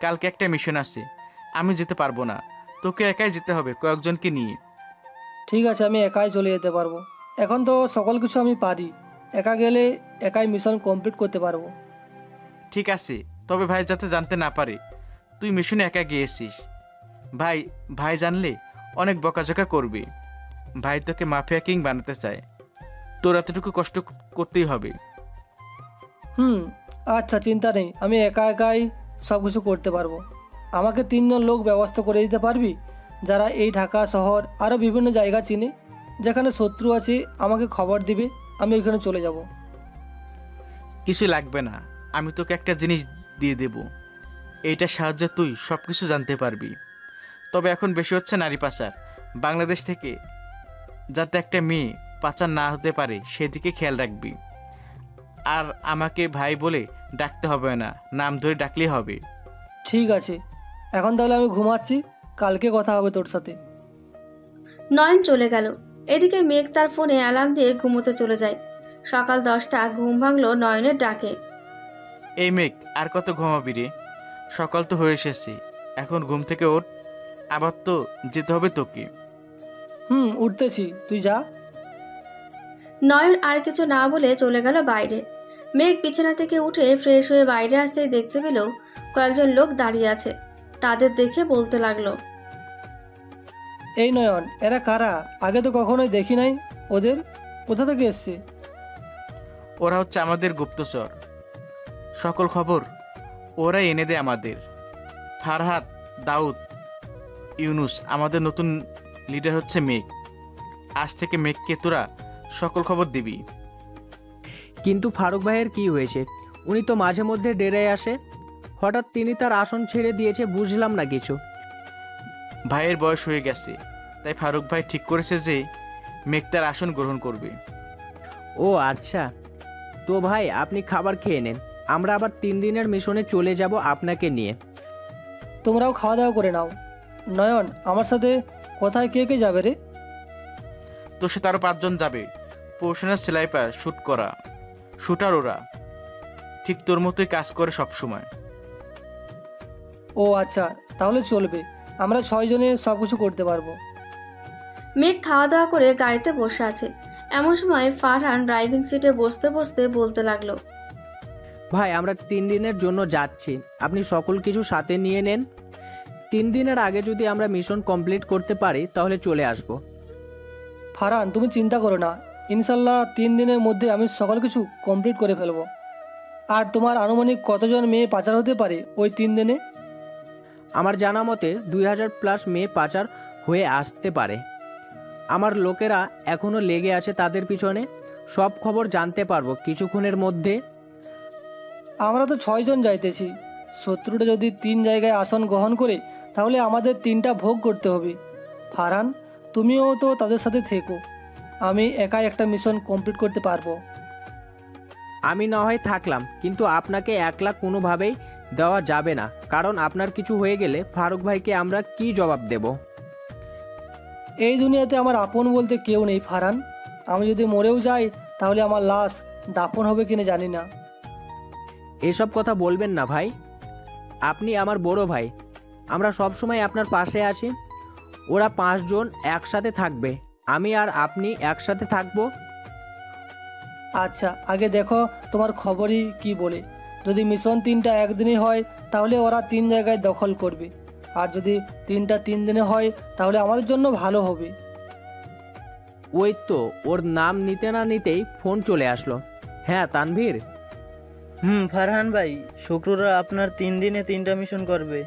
কালকে একটা মিশন আছে, আমি যেতে পারবো না, তোকে একাই যেতে হবে কয়েকজনকে নিয়ে। ঠিক আছে, আমি একাই চলে যেতে পারবো। এখন তো সকল কিছু আমি পারি, একা গেলে একাই মিশন কমপ্লিট করতে পারবো। ঠিক আছে, তবে ভাই যাতে জানতে না পারে তুই মিশনে একা গিয়েছিস। ভাই জানলে অনেক বকাঝকা করবে। ভাই তোকে মাফিয়া কিং বানাতে চায়, তোর এতটুকু কষ্ট করতেই হবে। আচ্ছা, চিন্তা নেই, আমি একাই সব কিছু করতে পারবো। আমাকে 3 জন লোক ব্যবস্থা করে দিতে পারবি, যারা এই ঢাকা শহর আরও বিভিন্ন জায়গা চিনে। যেখানে শত্রু আছে আমাকে খবর দিবে, আমি ওইখানে চলে যাব। কিছু লাগবে না, আমি তোকে একটা জিনিস দিয়ে দেব, এইটার সাহায্যে তুই সব কিছু জানতে পারবি। তবে এখন বেশি হচ্ছে নারী পাচার, বাংলাদেশ থেকে যাতে একটা মেয়ে পাচার না হতে পারে সেদিকে খেয়াল রাখবি। আর আমাকে ভাই বলে ডাকতে হবে না, নাম ধরে ডাকলেই হবে। ঠিক আছে, এখন তাহলে আমি ঘুমাচ্ছি, কালকে কথা হবে তোর সাথে। নয়ন চলে গেল। এদিকে মেঘ তার ফোনে অ্যালার্ম দিয়ে ঘুমোতে চলে যায়। সকাল 10টা ঘুম ভাঙলো নয়নের ডাকে। এই মেঘ, আর কত ঘুমাবি রে? সকাল তো হয়ে এসেছে, এখন ঘুম থেকে ওঠ, আবার তো যেতে হবে তোকে। উঠতেছি, তুই যা। নয়ন আর কিছু না বলে চলে গেল বাইরে। মেঘ বিছানা থেকে উঠে ফ্রেশ হয়ে বাইরে আসতেই দেখতে পেল কয়েকজন লোক দাঁড়িয়ে আছে। তাদের দেখে বলতে লাগলো, এই নয়ন, এরা কারা? আগে তো কখনোই দেখি নাই ওদের, কোথা থেকে এসছে? ওরা হচ্ছে আমাদের গুপ্তচর, সকল খবর ওরা এনে দেয় আমাদের। ফারহাদ, দাউদ, ইউনুস, আমাদের নতুন লিডার হচ্ছে মেঘ। আজ থেকে মেঘকে তোরা সকল খবর দিবি। কিন্তু ফারুক ভাইয়ের কি হয়েছে? উনি তো মাঝে মধ্যে ডেরায় আসে, হঠাৎ তিনি তার আসন ছেড়ে দিয়েছে, বুঝলাম না কিছু। ভাইয়ের বয়স হয়ে গেছে, তাই ফারুক ভাই ঠিক করেছে যে মেঘ তার আসন গ্রহণ করবে। ও আচ্ছা, তো ভাই আপনি খাবার খেয়ে নেন, আমরা আবার 3 দিনের মিশনে চলে যাব আপনাকে নিয়ে। তোমরাও খাওয়া দাওয়া করে নাও। নয়ন, আমার সাথে কোথায় কে কে যাবে রে? তোর সাথে আরো 5 জন যাবে, প্রফেশনাল স্নাইপার শুটার ওরা ঠিক তোর মতোই কাজ করে সবসময়। ও আচ্ছা, তাহলে চলবে, আমরা 6 জনে সব কিছু করতে পারবো। মেঘ খাওয়া দাওয়া করে গাড়িতে বসে আছে। এমন সময় ফারহান ড্রাইভিং সিটে বসতে বসতে বলতে লাগলো, ভাই আমরা 3 দিনের জন্য যাচ্ছি, আপনি সকল কিছু সাথে নিয়ে নেন। 3 দিনের আগে যদি আমরা মিশন কমপ্লিট করতে পারি তাহলে চলে আসব। ফারহান, তুমি চিন্তা করো না, ইনশাল্লাহ 3 দিনের মধ্যে আমি সকল কিছু কমপ্লিট করে ফেলবো। আর তোমার আনুমানিক কতজন মেয়ে পাচার হতে পারে ওই 3 দিনে? আমার জানা মতে 2000+ মেয়ে পাচার হয়ে আসতে পারে। আমার লোকেরা এখনও লেগে আছে তাদের পিছনে, সব খবর জানতে পারবো কিছুক্ষণের মধ্যে। আমরা তো 6 জন যাইতেছি, শত্রুটা যদি 3 জায়গায় আসন গ্রহণ করে তাহলে আমাদের 3টা ভোগ করতে হবে। ফারহান, তুমিও তো তাদের সাথে থেকো, আমি একাই একটা মিশন কমপ্লিট করতে পারবো। আমি না হয় থাকলাম, কিন্তু আপনাকে একলা কোনোভাবেই দেওয়া যাবে না, কারণ আপনার কিছু হয়ে গেলে ফারুক ভাইকে আমরা কি জবাব দেব? এই দুনিয়াতে আমার আপন বলতে কেউ নেই ফারহান, আমি যদি মরেও যাই তাহলে আমার লাশ দাফন হবে কিনা জানি না। এসব কথা বলবেন না ভাই, আপনি আমার বড় ভাই, আমরা সব সময় আপনার পাশে আছি। ওরা 5 জন একসাথে থাকবে, আমি আর আপনি একসাথে থাকবো। আচ্ছা, আগে দেখো তোমার খবরই কি বলে। যদি মিশন 3টা একদিনই হয় তাহলে ওরা 3 জায়গায় দখল করবে, আর যদি 3টা 3 দিনে হয় তাহলে আমাদের জন্য ভালো হবে। ওই তো ওর নাম নিতে না নিতেই ফোন চলে আসলো। হ্যাঁ তানভীর। ফারহান ভাই, শুক্ররা আপনার 3 দিনে 3টা মিশন করবে।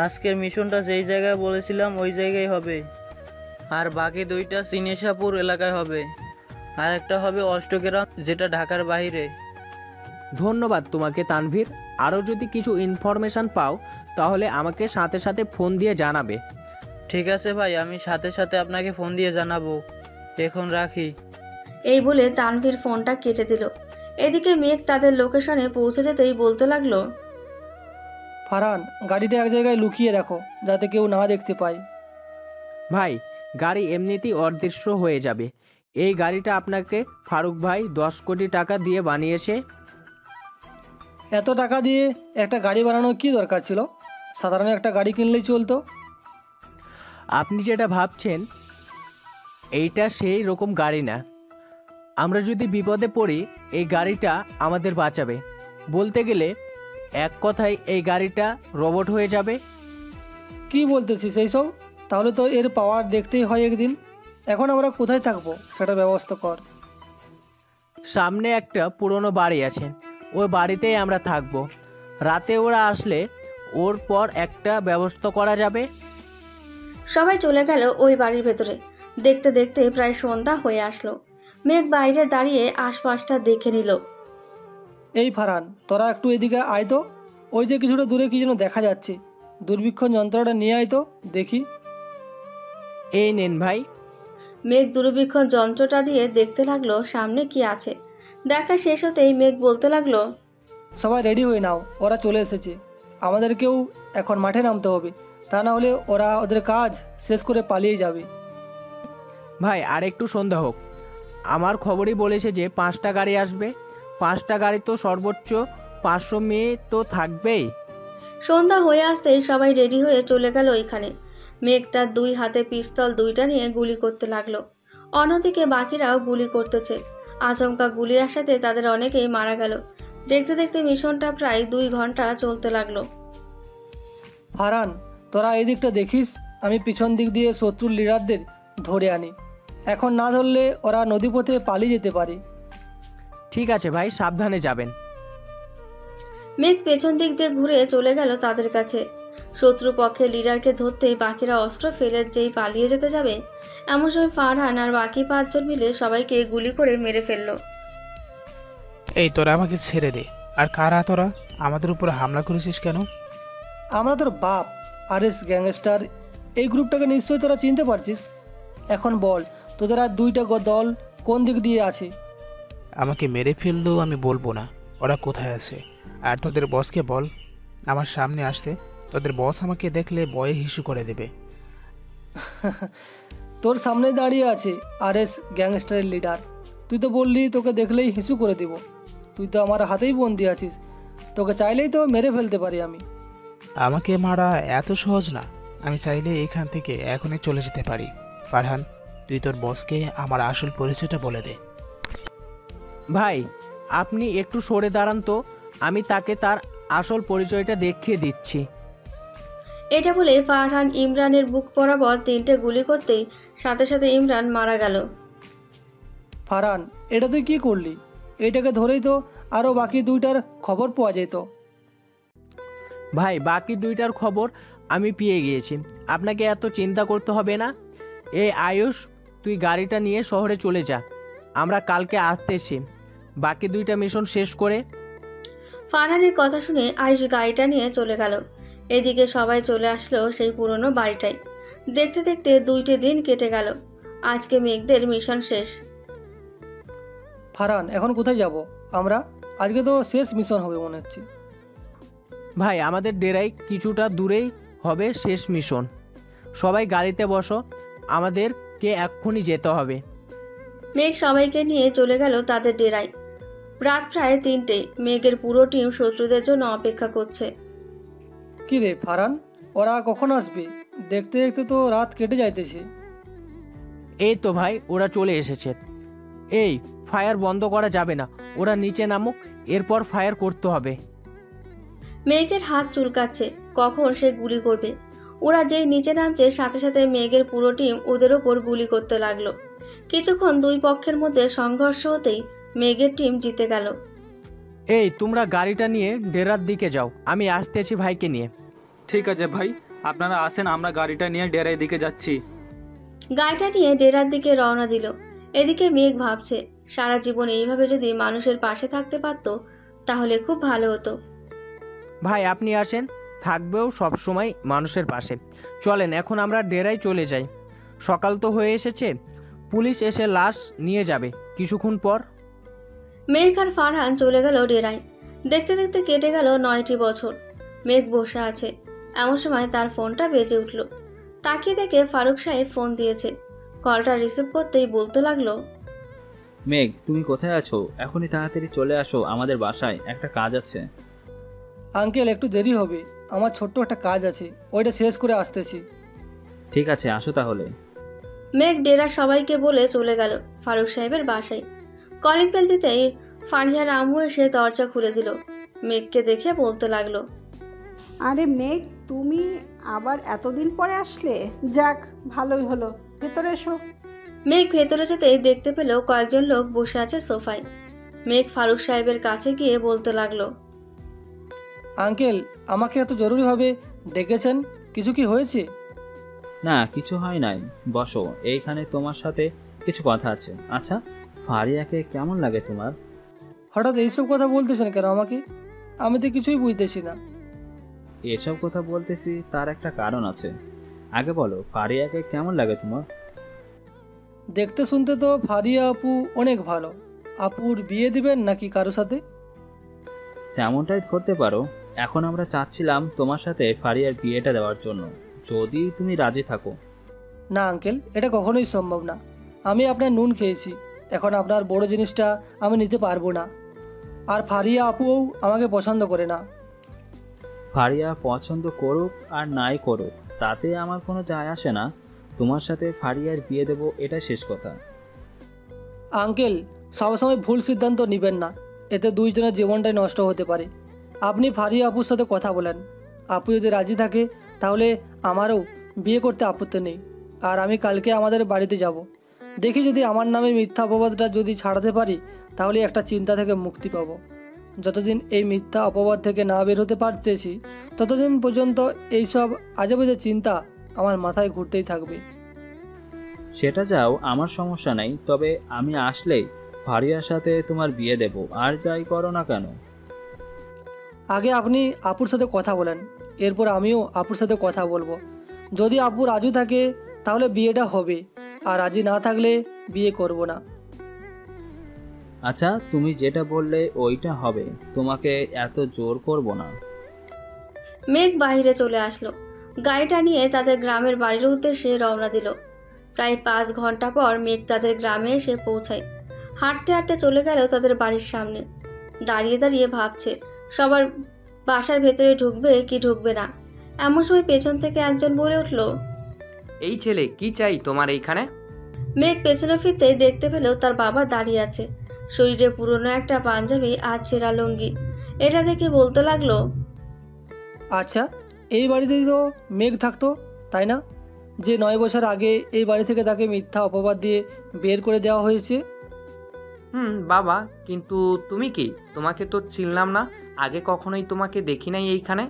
আজকের মিশনটা যেই জায়গায় বলেছিলাম ওই জায়গায় হবে, আর বাকি 2টা সিনেশাপুর এলাকায় হবে, আর একটা হবে অষ্টগ্রাম, যেটা ঢাকার বাইরে। ধন্যবাদ তোমাকে তানভীর, আরও যদি কিছু ইনফরমেশন পাও তাহলে আমাকে সাথে সাথে ফোন দিয়ে জানাবে। ঠিক আছে ভাই, আমি সাথে সাথে আপনাকে ফোন দিয়ে জানাবো। এখন রাখি। এই বলে তানভীর ফোনটা কেটে দিল। এদিকে মেঘ তাদের লোকেশনে পৌঁছে যেতেই বলতে লাগলো, ফারহান, গাড়িটা এক জায়গায় লুকিয়ে রাখো যাতে কেউ না দেখতে পায়। ভাই, গাড়ি এমনিতেই অদৃশ্য হয়ে যাবে। এই গাড়িটা আপনাকে ফারুক ভাই 10 কোটি টাকা দিয়ে বানিয়েছে। এত টাকা দিয়ে একটা গাড়ি বানানোর কি দরকার ছিল? সাধারণ একটা গাড়ি কিনলেই চলতো। আপনি যেটা ভাবছেন এইটা সেই রকম গাড়ি না। আমরা যদি বিপদে পড়ি এই গাড়িটা আমাদের বাঁচাবে। বলতে গেলে এক কথায় এই গাড়িটা রোবট হয়ে যাবে। কি বলতেছিস এইসব? তাহলে তো এর পাওয়ার দেখতেই হয় একদিন। এখন আমরা কোথায় থাকবো সেটা ব্যবস্থা কর। সামনে একটা পুরনো বাড়ি আছে, ওই বাড়িতেই আমরা থাকবো। রাতে ওরা আসলে ওর পর একটা ব্যবস্থা করা যাবে। সবাই চলে গেল ওই বাড়ির ভেতরে। দেখতে দেখতে প্রায় সন্ধ্যা হয়ে আসলো। মেঘ বাইরে দাঁড়িয়ে আশপাশটা দেখে নিল। এই ফারহান, তোরা একটু এদিকে আয় তো। ওই যে কিছুটা দূরে কি যেন দেখা যাচ্ছে, দূরবীক্ষণ যন্ত্রটা নিয়ে আয় তো দেখি। এই নেন ভাই। মেঘ দূরবীক্ষণ যন্ত্রটা দিয়ে দেখতে লাগলো সামনে কি আছে। দেখা শেষ হতেই মেঘ বলতে লাগলো, সবাই রেডি হয়ে নাও, ওরা চলে এসেছে। আমাদেরকেও এখন মাঠে নামতে হবে, তা না হলে ওরা ওদের কাজ শেষ করে পালিয়ে যাবে। ভাই আর একটু সন্ধ্যা হোক। আমার খবরই বলেছে যে 5টা গাড়ি আসবে। 5টা গাড়ি তো সর্বোচ্চ 500 মেয়ে তো থাকবেই। সন্ধ্যা হয়ে আসতেই সবাই রেডি হয়ে চলে গেল ওইখানে। মেঘ তার 2 হাতে পিস্তল 2টা নিয়ে গুলি করতে লাগলো। অন্যদিকে বাকিরাও গুলি করতেছে। আচমকা গুলি আসাতে তাদের অনেকেই মারা গেল। দেখতে দেখতে মিশনটা প্রায় 2 ঘন্টা চলতে লাগলো। ফারহান, তোরা এই দিকটা দেখিস, আমি পিছন দিক দিয়ে শত্রুর লিডারদের ধরে আনি। এখন না ধরলে ওরা নদীপথে পালিয়ে যেতে পারে। ঠিক আছে ভাই, সাবধানে যাবেন। মেঘ পেছন দিক দিয়ে ঘুরে চলে গেল তাদের কাছে। শত্রু পক্ষের লিডারকে ধরতেই বাকিরা অস্ত্র ফেলে যেই পালিয়ে যেতে যাবে, এমন সময় ফারহান আর বাকি 5 জন মিলে সবাইকে গুলি করে মেরে ফেললো। এই তোরা আমাকে ছেড়ে দে। আর কারা তোরা? আমাদের উপর হামলা করেছিস কেন? আমরা তোর বাপ আরএস গ্যাংস্টার। এই গ্রুপটাকে নিশ্চয়ই তোরা চিনতে পারছিস। এখন বল, তোদের আর 2টা দল কোন দিক দিয়ে আছে? আমাকে মেরে ফেললেও আমি বলবো না ওরা কোথায় আছে। আর তোদের বসকে বল আমার সামনে আসতে। তোদের বস আমাকে দেখলে ভয়ে হিসু করে দেবে। তোর সামনে দাঁড়িয়ে আছে আরএস গ্যাংস্টারের লিডার। তুই তো বললি তোকে দেখলেই হিসু করে দিব। তুই তো আমার হাতেই বন্দি আছিস, তোকে চাইলেই তো মেরে ফেলতে পারি আমি। আমাকে মারা এত সহজ না। আমি চাইলে এখান থেকে এখনই চলে যেতে পারি। ফারহান, তুই তোর বসকে আমার আসল পরিচয়টা বলে দে। ভাই আপনি একটু সরে দাঁড়ান তো, আমি তাকে তার আসল পরিচয়টা দেখিয়ে দিচ্ছি। এটা বলে ফারহান ইমরানের বুক বরাবর 3টে গুলি করতেই সাথে সাথে ইমরান মারা গেল। ফারহান, এটা তুই কি করলি? এইটাকে ধরেই তো আরও বাকি 2টার খবর পাওয়া যেত। ভাই বাকি 2টার খবর আমি পেয়ে গিয়েছি, আপনাকে এত চিন্তা করতে হবে না। এই আয়ুষ, তুই গাড়িটা নিয়ে শহরে চলে যা, আমরা কালকে আসতেছি বাকি 2টা মিশন শেষ করে। ফারহানের কথা শুনে আয়ুষ গাড়িটা নিয়ে চলে গেল। এদিকে সবাই চলে আসলো সেই পুরনো বাড়িটায়। দেখতে দেখতে 2টে দিন কেটে গেল। আজকে মেঘদের মিশন শেষ। ফারহান, এখন কোথায় যাব আমরা? আজকে তো শেষ মিশন হবে মনে হচ্ছে। ভাই আমাদের ডেরায় কিছুটা দূরেই হবে শেষ মিশন। সবাই গাড়িতে বসো, আমাদেরকে এক্ষুনি যেতে হবে। মেঘ সবাইকে নিয়ে চলে গেল তাদের ডেরায়। রাত প্রায় 3টে। মেঘের পুরো টিম শত্রুদের জন্য অপেক্ষা করছে। কি রে ফারহান, ওরা কখন আসবে? দেখতে দেখতে তো রাত কেটে যাইতেছে। এই তো ভাই, ওরা চলে এসেছে। এই ফায়ার বন্ধ করা যাবে না, ওরা নিচে নামুক, এরপর ফায়ার করতে হবে। মেঘের হাত চুলকাচ্ছে, কখন সে গুলি করবে। ওরা যেই নিচে নামছে সাথে সাথে মেঘের পুরো টিম ওদের ওপর গুলি করতে লাগলো। কিছুক্ষণ 2 পক্ষের মধ্যে সংঘর্ষ হতেই মেঘের টিম জিতে গেল। এই তোমরা গাড়িটা নিয়ে ডেরার দিকে যাও, আমি আসতেছি ভাইকে নিয়ে। ঠিক আছে ভাই, আপনারা আসেন, আমরা গাড়িটা নিয়ে ডেরার দিকে যাচ্ছি। গাড়িটা নিয়ে ডেরার দিকে রওনা দিল। এদিকে মেঘ ভাবছে, সারা জীবন এইভাবে যদি মানুষের পাশে থাকতে পারতো তাহলে খুব ভালো হতো। ভাই আপনি আসেন, থাকবেও সব সময় মানুষের পাশে। চলেন এখন আমরা ডেরায় চলে যাই, সকাল তো হয়ে এসেছে, পুলিশ এসে লাশ নিয়ে যাবে কিছুক্ষণ পর। মেঘ আর ফারহান চলে গেল ডেরায়। দেখতে দেখতে কেটে গেল 9টি বছর। মেঘ বসে আছে, এমন সময় তার ফোনটা বেজে উঠল। তাকিয়ে দেখে ফারুক সাহেব ফোন দিয়েছে। কলটা রিসিভ করতেই বলতে লাগলো, মেঘ তুমি কোথায় আছো? এখনই তাড়াতাড়ি চলে আসো আমাদের বাসায়, একটা কাজ আছে। আঙ্কেল, একটু দেরি হবে, আমার ছোট্ট একটা কাজ আছে, ওইটা শেষ করে আসতেছি। ঠিক আছে, আসো তাহলে। মেঘ ডেরার সবাইকে বলে চলে গেল ফারুক সাহেবের বাসায়। কলিং বেল দিতেই ফারিহার আম্মু এসে দরজা খুলে দিল। মেঘকে দেখে বলতে লাগলো, আরে মেঘ, তুমি আবার এতদিন পরে আসলে? যাক, ভালোই হলো, ভেতরে এসো। মেঘ ভেতরে যেতেই দেখতে পেল কয়েকজন লোক বসে আছে সোফায়। মেঘ ফারুক সাহেবের কাছে গিয়ে বলতে লাগলো, আঙ্কেল, আমাকে এত জরুরিভাবে ডেকেছেন, কিছু কি হয়েছে? না, কিছু হয় নাই, বসো, এইখানে তোমার সাথে কিছু কথা আছে। আচ্ছা, ফারিয়াকে কেমন লাগে তোমার? হঠাৎ এইসব কথা বলতেছেন কেন আমাকে? আমি তো কিছুই বুঝতেছি না। এসব কথা বলতেছি তার একটা কারণ আছে। আগে বলো, ফারিয়াকে কেমন লাগে তোমার? দেখতে শুনতে তো ফারিয়া আপু অনেক ভালো। আপুর বিয়ে দিবেন নাকি কারো সাথে? তেমনটাই ধরতে পারো। এখন আমরা চাচ্ছিলাম তোমার সাথে ফারিয়ার বিয়েটা দেওয়ার জন্য, যদি তুমি রাজি থাকো। না আঙ্কেল, এটা কখনোই সম্ভব না। আমি আপনার নুন খেয়েছি, এখন আপনার বড় জিনিসটা আমি নিতে পারবো না। আর ফারিয়া আপুও আমাকে পছন্দ করে না। ফারিয়া পছন্দ করুক আর নাই করুক তাতে আমার কোনো যায় আসে না। তোমার সাথে ফারিয়ার বিয়ে দেবো, এটা শেষ কথা। আঙ্কেল, সবসময় ভুল সিদ্ধান্ত নেবেন না, এতে 2 জনের জীবনটাই নষ্ট হতে পারে। আপনি ফারিয়া আপুর সাথে কথা বলেন, আপু যদি রাজি থাকে তাহলে আমারও বিয়ে করতে আপত্তি নেই। আর আমি কালকে আমাদের বাড়িতে যাব, দেখি যদি আমার নামে মিথ্যা অপবাদটা যদি ছাড়াতে পারি তাহলে একটা চিন্তা থেকে মুক্তি পাবো। যতদিন এই মিথ্যা অপবাদ থেকে না বের হতে পারতেছি ততদিন পর্যন্ত এইসব আজেবাজে চিন্তা আমার মাথায় ঘুরতেই থাকবে। সেটা যাও, আমার সমস্যা নাই, তবে আমি আসলেই ফারিয়ার সাথে তোমার বিয়ে দেব, আর যাই করো না কেন। আগে আপনি আপুর সাথে কথা বলেন, এরপর আমিও আপুর সাথে কথা বলবো। যদি আপু রাজি থাকে তাহলে বিয়েটা হবে, আর রাজি না থাকলে বিয়ে করব না। আচ্ছা, তুমি যেটা বললে ওইটা হবে, তোমাকে এত জোর করব না। মেঘ বাইরে চলে আসলো। গাড়িটা নিয়ে তাদের গ্রামের বাড়ির উদ্দেশ্যে রওনা দিল। প্রায় 5 ঘন্টা পর মেঘ তাদের গ্রামে এসে পৌঁছায়। হাঁটতে হাঁটতে চলে গেল তাদের বাড়ির সামনে। দাঁড়িয়ে দাঁড়িয়ে ভাবছে সবার বাসার ভেতরে ঢুকবে কি ঢুকবে না। এমন সময় পেছন থেকে একজন বলে উঠল, এই ছেলে কি চাই তোমার এইখানে? মেঘ পেছনে ফিরতেই দেখতে পেল তার বাবা দাঁড়িয়ে আছে, শরীরে পুরনো একটা পাঞ্জাবি আর ছেঁড়া লুঙ্গি। এটা দেখে বলতে লাগলো, আচ্ছা, এই বাড়িতেই তো মেঘ থাকতো, তাই না? যে 9 বছর আগে এই বাড়ি থেকে তাকে মিথ্যা অপবাদ দিয়ে বের করে দেওয়া হয়েছে। বাবা, কিন্তু তুমি কি? তোমাকে তো চিনলাম না, আগে কখনোই তোমাকে দেখি নাই এইখানে।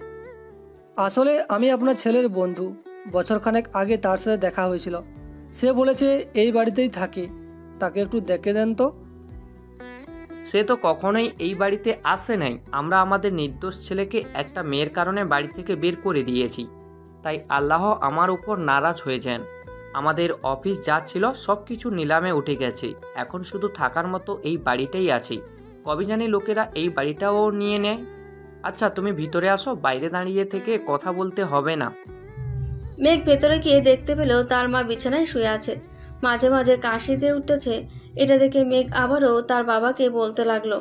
আসলে আমি আপনার ছেলের বন্ধু। বছরখানেক আগে তার সাথে দেখা হয়েছিল। সে বলেছে এই বাড়িতেই থাকে, তাকে একটু দেখে দেন তো। সে তো কখনোই এই বাড়িতে আসে নাই। আমরা আমাদের নির্দোষ ছেলেকে একটা মেয়ের কারণে বাড়ি থেকে বের করে দিয়েছি, তাই আল্লাহ আমার উপর নারাজ হয়ে যান। আমাদের অফিস যা ছিল সব কিছু নিলামে উঠে গেছে, এখন শুধু থাকার মতো এই বাড়িটাই আছে। কবে জানি লোকেরা এই বাড়িটাও নিয়ে নেয়। আচ্ছা, তুমি ভিতরে আসো, বাইরে দাঁড়িয়ে থেকে কথা বলতে হবে না। মেঘ ভেতরে গিয়ে দেখতে পেল তার মা বিছানায় শুয়ে আছে, মাঝে মাঝে কাশি দিয়ে উঠতেছে। এটা দেখে মেঘ আবারও তার বাবাকে বলতে লাগলো,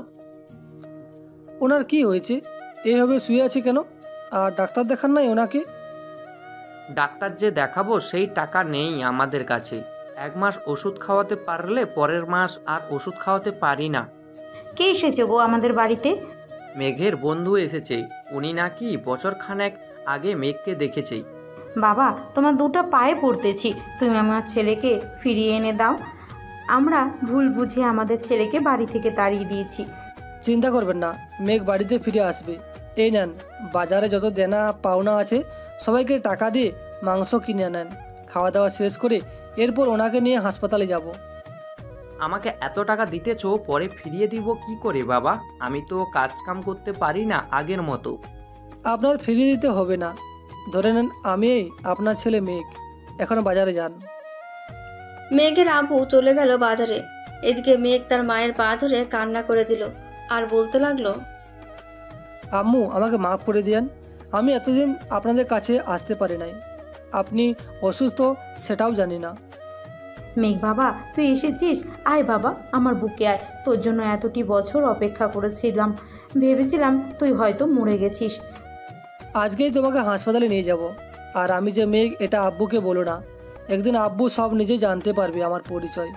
ওনার কি হয়েছে? এইভাবে শুয়ে আছে কেন? আর ডাক্তার দেখান নাই ওনাকে? ডাক্তার যে দেখাবো সেই টাকা নেই আমাদের কাছে। 1 মাস ওষুধ খাওয়াতে পারলে পরের মাস আর ওষুধ খাওয়াতে পারি না। কে এসেছে গো আমাদের বাড়িতে? মেঘের বন্ধু এসেছে, উনি নাকি বছরখানেক আগে মেঘকে দেখেছে। বাবা, তোমার দুটো পায়ে পড়তেছি, তুমি আমার ছেলেকে ফিরিয়ে এনে দাও। আমরা ভুল বুঝে আমাদের ছেলেকে বাড়ি থেকে তাড়িয়ে দিয়েছি। চিন্তা করবেন না, মেঘ বাড়িতে ফিরে আসবে। এই নেন, বাজারে যত দেনা পাওনা আছে সবাইকে টাকা দিয়ে মাংস কিনে নেন। খাওয়া দাওয়া শেষ করে এরপর ওনাকে নিয়ে হাসপাতালে যাব। আমাকে এত টাকা দিতেছো, পরে ফিরিয়ে দিব কি করে বাবা? আমি তো কাজ কাম করতে পারি না আগের মতো। আপনার ফিরিয়ে দিতে হবে না, ধরে নেন আমি আপনার ছেলে মেঘ। এখন বাজারে যান। মেঘের আব্বু চলে গেল বাজারে। এদিকে মেঘ তার মায়ের পা ধরে কান্না করে দিল আর বলতে লাগলো, আম্মু, আমাকে মাফ করে দিয়েন। আমি এতদিন আপনাদের কাছে আসতে পারি নাই। আপনি অসুস্থ সেটাও জানি না। মেঘ বাবা, তুই এসেছিস? আয় বাবা, আমার বুকে আয়। তোর জন্য এতটি বছর অপেক্ষা করেছিলাম, ভেবেছিলাম তুই হয়তো মরে গেছিস। আজকেই তোমাকে হাসপাতালে নিয়ে যাব। আর আমি যে মেঘ এটা আব্বুকে বলো না, একদিন আব্বু সব নিজে জানতে পারবে আমার পরিচয়।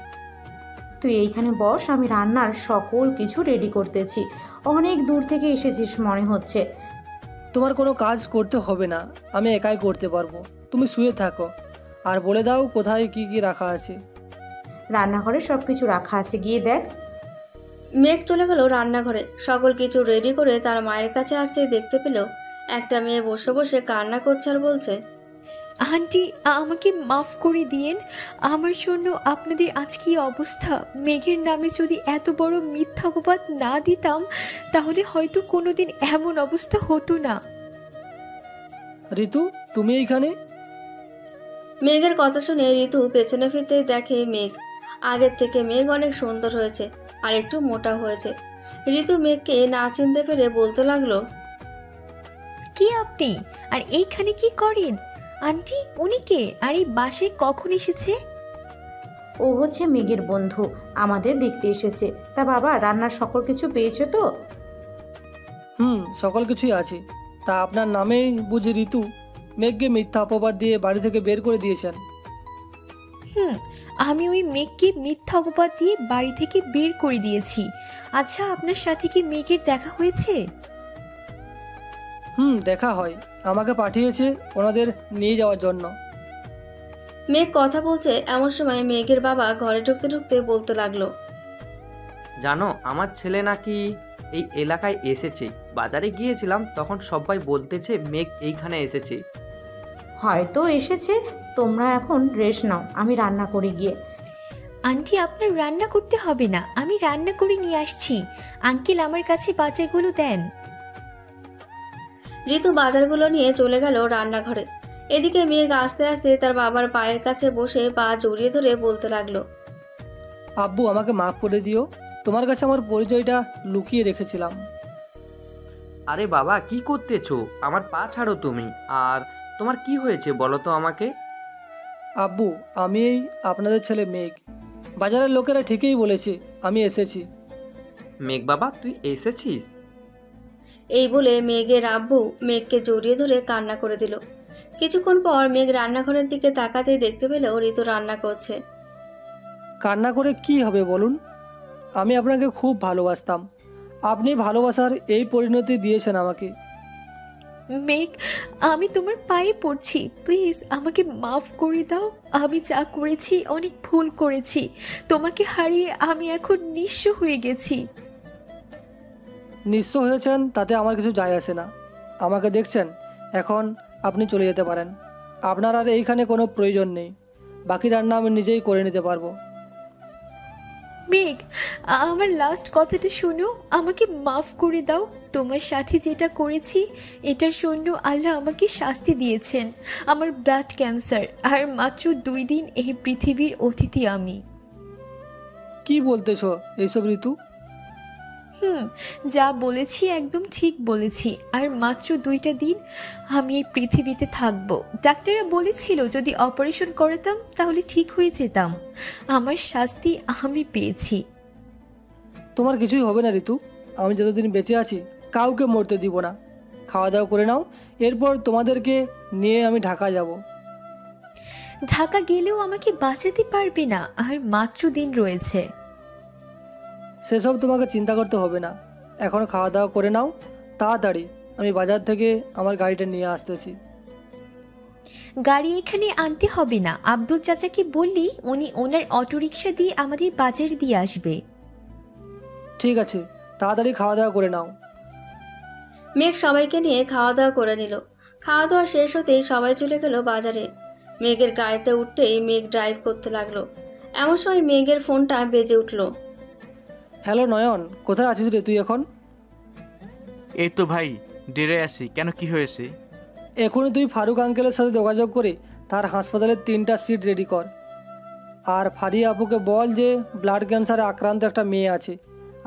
তুই এইখানে বস, আমি রান্নার সকল কিছু রেডি করতেছি। অনেক দূর থেকে এসেছিস মনে হচ্ছে। তোমার কোনো কাজ করতে হবে না, আমি একাই করতে পারবো। তুমি শুয়ে থাকো আর বলে দাও কোথায় কি কি রাখা আছে। রান্নাঘরে সব কিছু রাখা আছে, গিয়ে দেখ। মেঘ চলে গেল রান্নাঘরে। সকল কিছু রেডি করে তার মায়ের কাছে আসতেই দেখতে পেল একটা মেয়ে বসে বসে কান্না করছে আর বলছে, আন্টি, আমাকে মাফ করে দিয়েন। আমার জন্য আপনাদের আজকে অবস্থা। মেঘের নামে যদি এত বড় মিথ্যা অপবাদ না দিতাম তাহলে হয়তো কোনোদিন এমন অবস্থা হতো না। ঋতু, তুমি এইখানে? মেঘের কথা শুনে ঋতু পেছনে ফিরতেই দেখে মেঘ। আগের থেকে মেঘ অনেক সুন্দর হয়েছে আর একটু মোটা হয়েছে। ঋতু মেঘকে না চিনতে পেরে বলতে লাগলো, কি আপনি? আর এইখানে কি করেন? আন্টি, উনি কে? আর এই বাসায় কখন এসেছে? ও হচ্ছে মেঘের বন্ধু, আমাদের দেখতে এসেছে। তা বাবা, রান্নার সকল কিছু পেয়েছো তো? সকল কিছুই আছে। তা আপনার নামেই বুঝি ঋতু মেঘকে মিথ্যা অপবাদ দিয়ে বাড়ি থেকে বের করে দিয়েছেন? আমি ওই মেঘকে মিথ্যা অপবাদ দিয়ে বাড়ি থেকে বের করে দিয়েছি। আচ্ছা, আপনার সাথে কি মেঘের দেখা হয়েছে? দেখা হয়, আমাকে পাঠিয়েছে ওনাদের নিয়ে যাওয়ার জন্য। মেঘ কথা বলছে এমন সময় মেঘের বাবা ঘরে ঢুকতে ঢুকতে বলতে লাগলো, জানো, আমার ছেলে নাকি এই এলাকায় এসেছে। বাজারে গিয়েছিলাম, তখন সবাই বলতেছে মেঘ এইখানে এসেছে। হয়তো এসেছে। তোমরা এখন রেস্ট নাও, আমি রান্না করে গিয়ে। আন্টি, আপনার রান্না করতে হবে না, আমি রান্না করে নিয়ে আসছি। আঙ্কেল, আমার কাছে বাজারগুলো দেন। ঋতু বাজারগুলো নিয়ে চলে গেল রান্নাঘরে। এদিকে মেঘ আস্তে আস্তে তার বাবার পায়ের কাছে বসে পা জড়িয়ে ধরে বলতে লাগলো, আব্বু, আমাকে মাফ করে দিও। তোমার কাছে আমার পরিচয়টা লুকিয়ে রেখেছিলাম। আরে বাবা, কি করতেছো? আমার পা ছাড়ো তুমি। আর তোমার কি হয়েছে বলো তো আমাকে। আব্বু, আমি আপনাদের ছেলে মেঘ। বাজারের লোকেরা ঠিকই বলেছে, আমি এসেছি। মেঘ বাবা, তুই এসেছিস? এই বলে মেঘের আব্বু মেঘকে জড়িয়ে ধরে কান্না করে দিল। কিছুক্ষণ পর মেঘ রান্নাঘরের দিকে তাকাতেই দেখতে পেল ঋতু রান্না করছে। কান্না করে কি হবে বলুন? আমি আপনাকে খুব ভালোবাসতাম, আপনি ভালোবাসার এই পরিণতি দিয়েছেন আমাকে। মেঘ, আমি তোমার পায়ে পড়ছি, প্লিজ আমাকে মাফ করে দাও। আমি যা করেছি অনেক ভুল করেছি। তোমাকে হারিয়ে আমি এখন নিঃস্ব হয়ে গেছি। নিঃস্ব হয়েছেন তাতে আমার কিছু যায় আসে না। আমাকে দেখছেন, এখন আপনি চলে যেতে পারেন। আপনার আর এইখানে কোনো প্রয়োজন নেই। বাকি রান্না আমি নিজেই করে নিতে পারবো। মেঘ, আমার লাস্ট কথাটা শোনো, আমাকে মাফ করে দাও। তোমার সাথে যেটা করেছি এটার জন্য আল্লাহ আমাকে শাস্তি দিয়েছেন। আমার ব্লাড ক্যান্সার, আর মাত্র 2 দিন এই পৃথিবীর অতিথি আমি। কি বলতেছ এইসব ঋতু? যা বলেছি একদম ঠিক বলেছি। আর মাত্র 2টা দিন আমি এই পৃথিবীতে থাকবো। ডাক্তাররা বলেছিল যদি অপারেশন করাতাম তাহলে ঠিক হয়ে যেতাম। আমার শাস্তি আমি পেয়েছি। তোমার কিছুই হবে না ঋতু। আমি যতদিন বেঁচে আছি কাউকে মরতে দিব না। খাওয়া দাওয়া করে নাও, এরপর তোমাদেরকে নিয়ে আমি ঢাকা যাব। ঢাকা গেলেও আমাকে বাঁচাতে পারবে না, আর মাত্র দিন রয়েছে। সেসব তোমাকে চিন্তা করতে হবে না। এখন খাওয়া দাওয়া করে নাও তাড়াতাড়ি। আমি বাজার থেকে আমার গাড়িটা নিয়ে আসতেছি। গাড়ি এখানে আনতে হবে না, আব্দুল চাচাকে বললি উনি ওনার অটোরিকশা দিয়ে আমাদের বাজার দিয়ে আসবে। ঠিক আছে, তাড়াতাড়ি খাওয়া দাওয়া করে নাও। মেঘ সবাইকে নিয়ে খাওয়া দাওয়া করে নিল। খাওয়া দাওয়া শেষ হতেই সবাই চলে গেল বাজারে। মেঘের গাড়িতে উঠতেই মেঘ ড্রাইভ করতে লাগলো। এমন সময় মেঘের ফোনটা বেজে উঠল। হ্যালো নয়ন, কোথায় আছিস রে তুই এখন? এই তো ভাই, ডেরে আসি। কেন, কি হয়েছে? এখনই তুই ফারুক আঙ্কেলের সাথে যোগাযোগ করে তার হাসপাতালের 3টা সিট রেডি কর। আর ফারিয়া আপুকে বল যে ব্লাড ক্যান্সারে আক্রান্ত একটা মেয়ে আছে,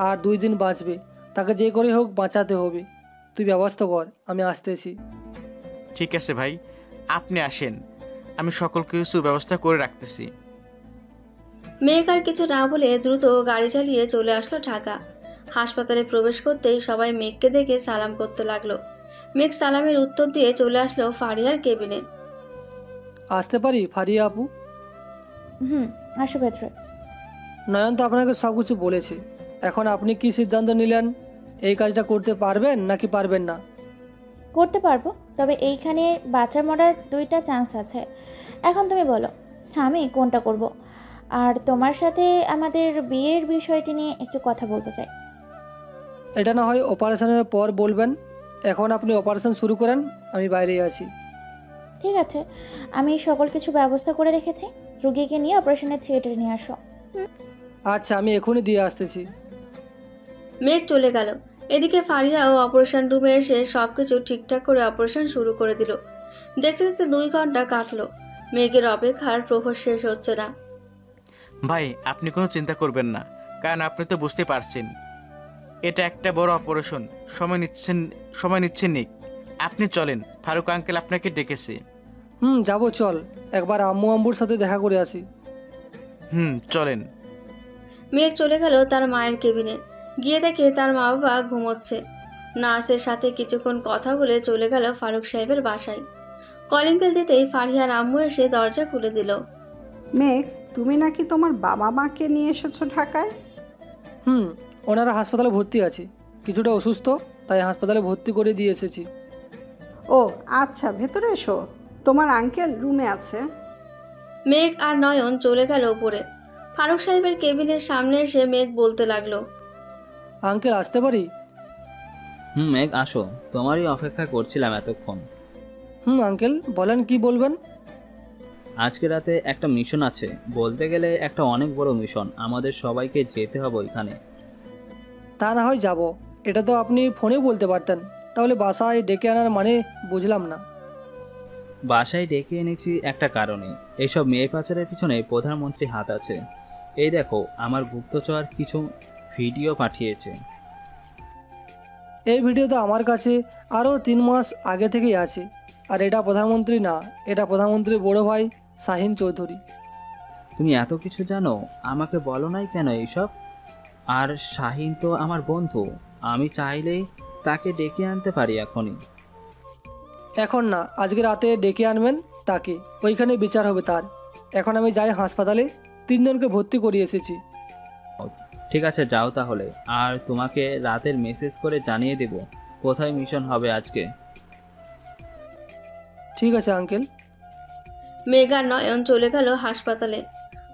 আর 2 দিন বাঁচবে। তাকে যে করে হোক বাঁচাতে হবে। তুই ব্যবস্থা কর, আমি আসতেছি। ঠিক আছে ভাই, আপনি আসেন, আমি সকল কিছু ব্যবস্থা করে রাখতেছি। মেঘ আর কিছু না বলে দ্রুত গাড়ি চালিয়ে চলে আসলো ঢাকা। হাসপাতালে প্রবেশ করতেই সবাই মেঘকে দেখে সালাম করতে লাগলো। মেঘ সালামের উত্তর দিয়ে চলে আসলো ফারিয়ার কেবিনে। আসতে পারি ফারিয়া আপু? আসো ভেতরে। নয়ন তো আপনাকে সব কিছু বলেছে। এখন আপনি কি সিদ্ধান্ত নিলেন? এই কাজটা করতে পারবেন নাকি পারবেন না? করতে পারবো, তবে এইখানে বাঁচার মরার 2টা চান্স আছে। এখন তুমি বলো আমি কোনটা করব। আর তোমার সাথে আমাদের বিয়ের বিষয়টি নিয়ে একটু কথা বলতে চাই। এটা না হয় অপারেশনের পর বলবেন। এখন আপনি অপারেশন শুরু করেন, আমি বাইরে আছি। ঠিক আছে, আমি সকল কিছু ব্যবস্থা করে রেখেছি। রুগীকে নিয়ে অপারেশনের থিয়েটারে নিয়ে আসো। আচ্ছা, আমি এখনই দিয়ে আসতেছি। মেঘ চলে গেল। এদিকে ফারিয়াও অপারেশন রুমে এসে সবকিছু ঠিকঠাক করে অপারেশন শুরু করে দিল। দেখতে দেখতে 2 ঘন্টা কাটলো। মেঘের অপেক্ষার প্রহর শেষ হচ্ছে না। ভাই, আপনি কোনো চিন্তা করবেন না, কারণ আপনি তো বুঝতে পারছেন এটা একটা বড় অপারেশন। সময় নিচ্ছেন নিক। আপনি চলেন, ফারুক আঙ্কেল আপনাকে ডেকেছে। যাবো, চল একবার আম্মু আম্বুর সাথে দেখা করে আসি। চলেন। মেঘ চলে গেল তার মায়ের কেবিনে। গিয়ে দেখে তার মা বাবা ঘুমোচ্ছে। নার্সের সাথে কিছুক্ষণ কথা বলে চলে গেল ফারুক সাহেবের বাসায়। কলিং বেল দিতেই ফারিয়ার আম্মু এসে দরজা খুলে দিল। মেঘ, তুমি নাকি তোমার বাবা মাকে নিয়ে এসেছো ঢাকায়? ওনারা হাসপাতালে ভর্তি আছে, কিছুটা অসুস্থ, তাই হাসপাতালে ভর্তি করে দিয়ে এসেছি। ও আচ্ছা, ভেতরে এসো, তোমার আঙ্কেল রুমে আছে। মেঘ আর নয়ন চলে গেল উপরে। ফারুক সাহেবের কেবিনের সামনে এসে মেঘ বলতে লাগলো, আঙ্কেল আসতে পারি? মেঘ আসো, তোমারই অপেক্ষা করছিলাম এতক্ষণ। আঙ্কেল বলেন, কি বলবেন? আজকে রাতে একটা মিশন আছে, বলতে গেলে একটা অনেক বড় মিশন। আমাদের সবাইকে যেতে হবে ওইখানে। তা না হয় যাব, এটা তো আপনি ফোনে বলতে পারতেন। তাহলে বাসায় ডেকে আনার মানে বুঝলাম না। বাসায় ডেকে এনেছি একটা কারণে। এইসব মেয়ে পাচারের পিছনে প্রধানমন্ত্রী হাত আছে। এই দেখো, আমার গুপ্তচর কিছু ভিডিও পাঠিয়েছে। এই ভিডিও তো আমার কাছে আরও 3 মাস আগে থেকেই আছে। আর এটা প্রধানমন্ত্রী না, এটা প্রধানমন্ত্রীর বড় ভাই শাহিন চৌধুরী। তুমি এত কিছু জানো, আমাকে বলো নাই কেন এইসব? আর শাহিন তো আমার বন্ধু, আমি চাইলেই তাকে ডেকে আনতে পারি এখনই। এখন না, আজকে রাতে ডেকে আনবেন তাকে, ওইখানে বিচার হবে তার। এখন আমি যাই হাসপাতালে, 3 জনকে ভর্তি করিয়ে এসেছি। ঠিক আছে, যাও তাহলে। আর তোমাকে রাতের মেসেজ করে জানিয়ে দেব কোথায় মিশন হবে আজকে। ঠিক আছে আঙ্কেল। মেঘ আর নয়ন চলে গেল হাসপাতালে।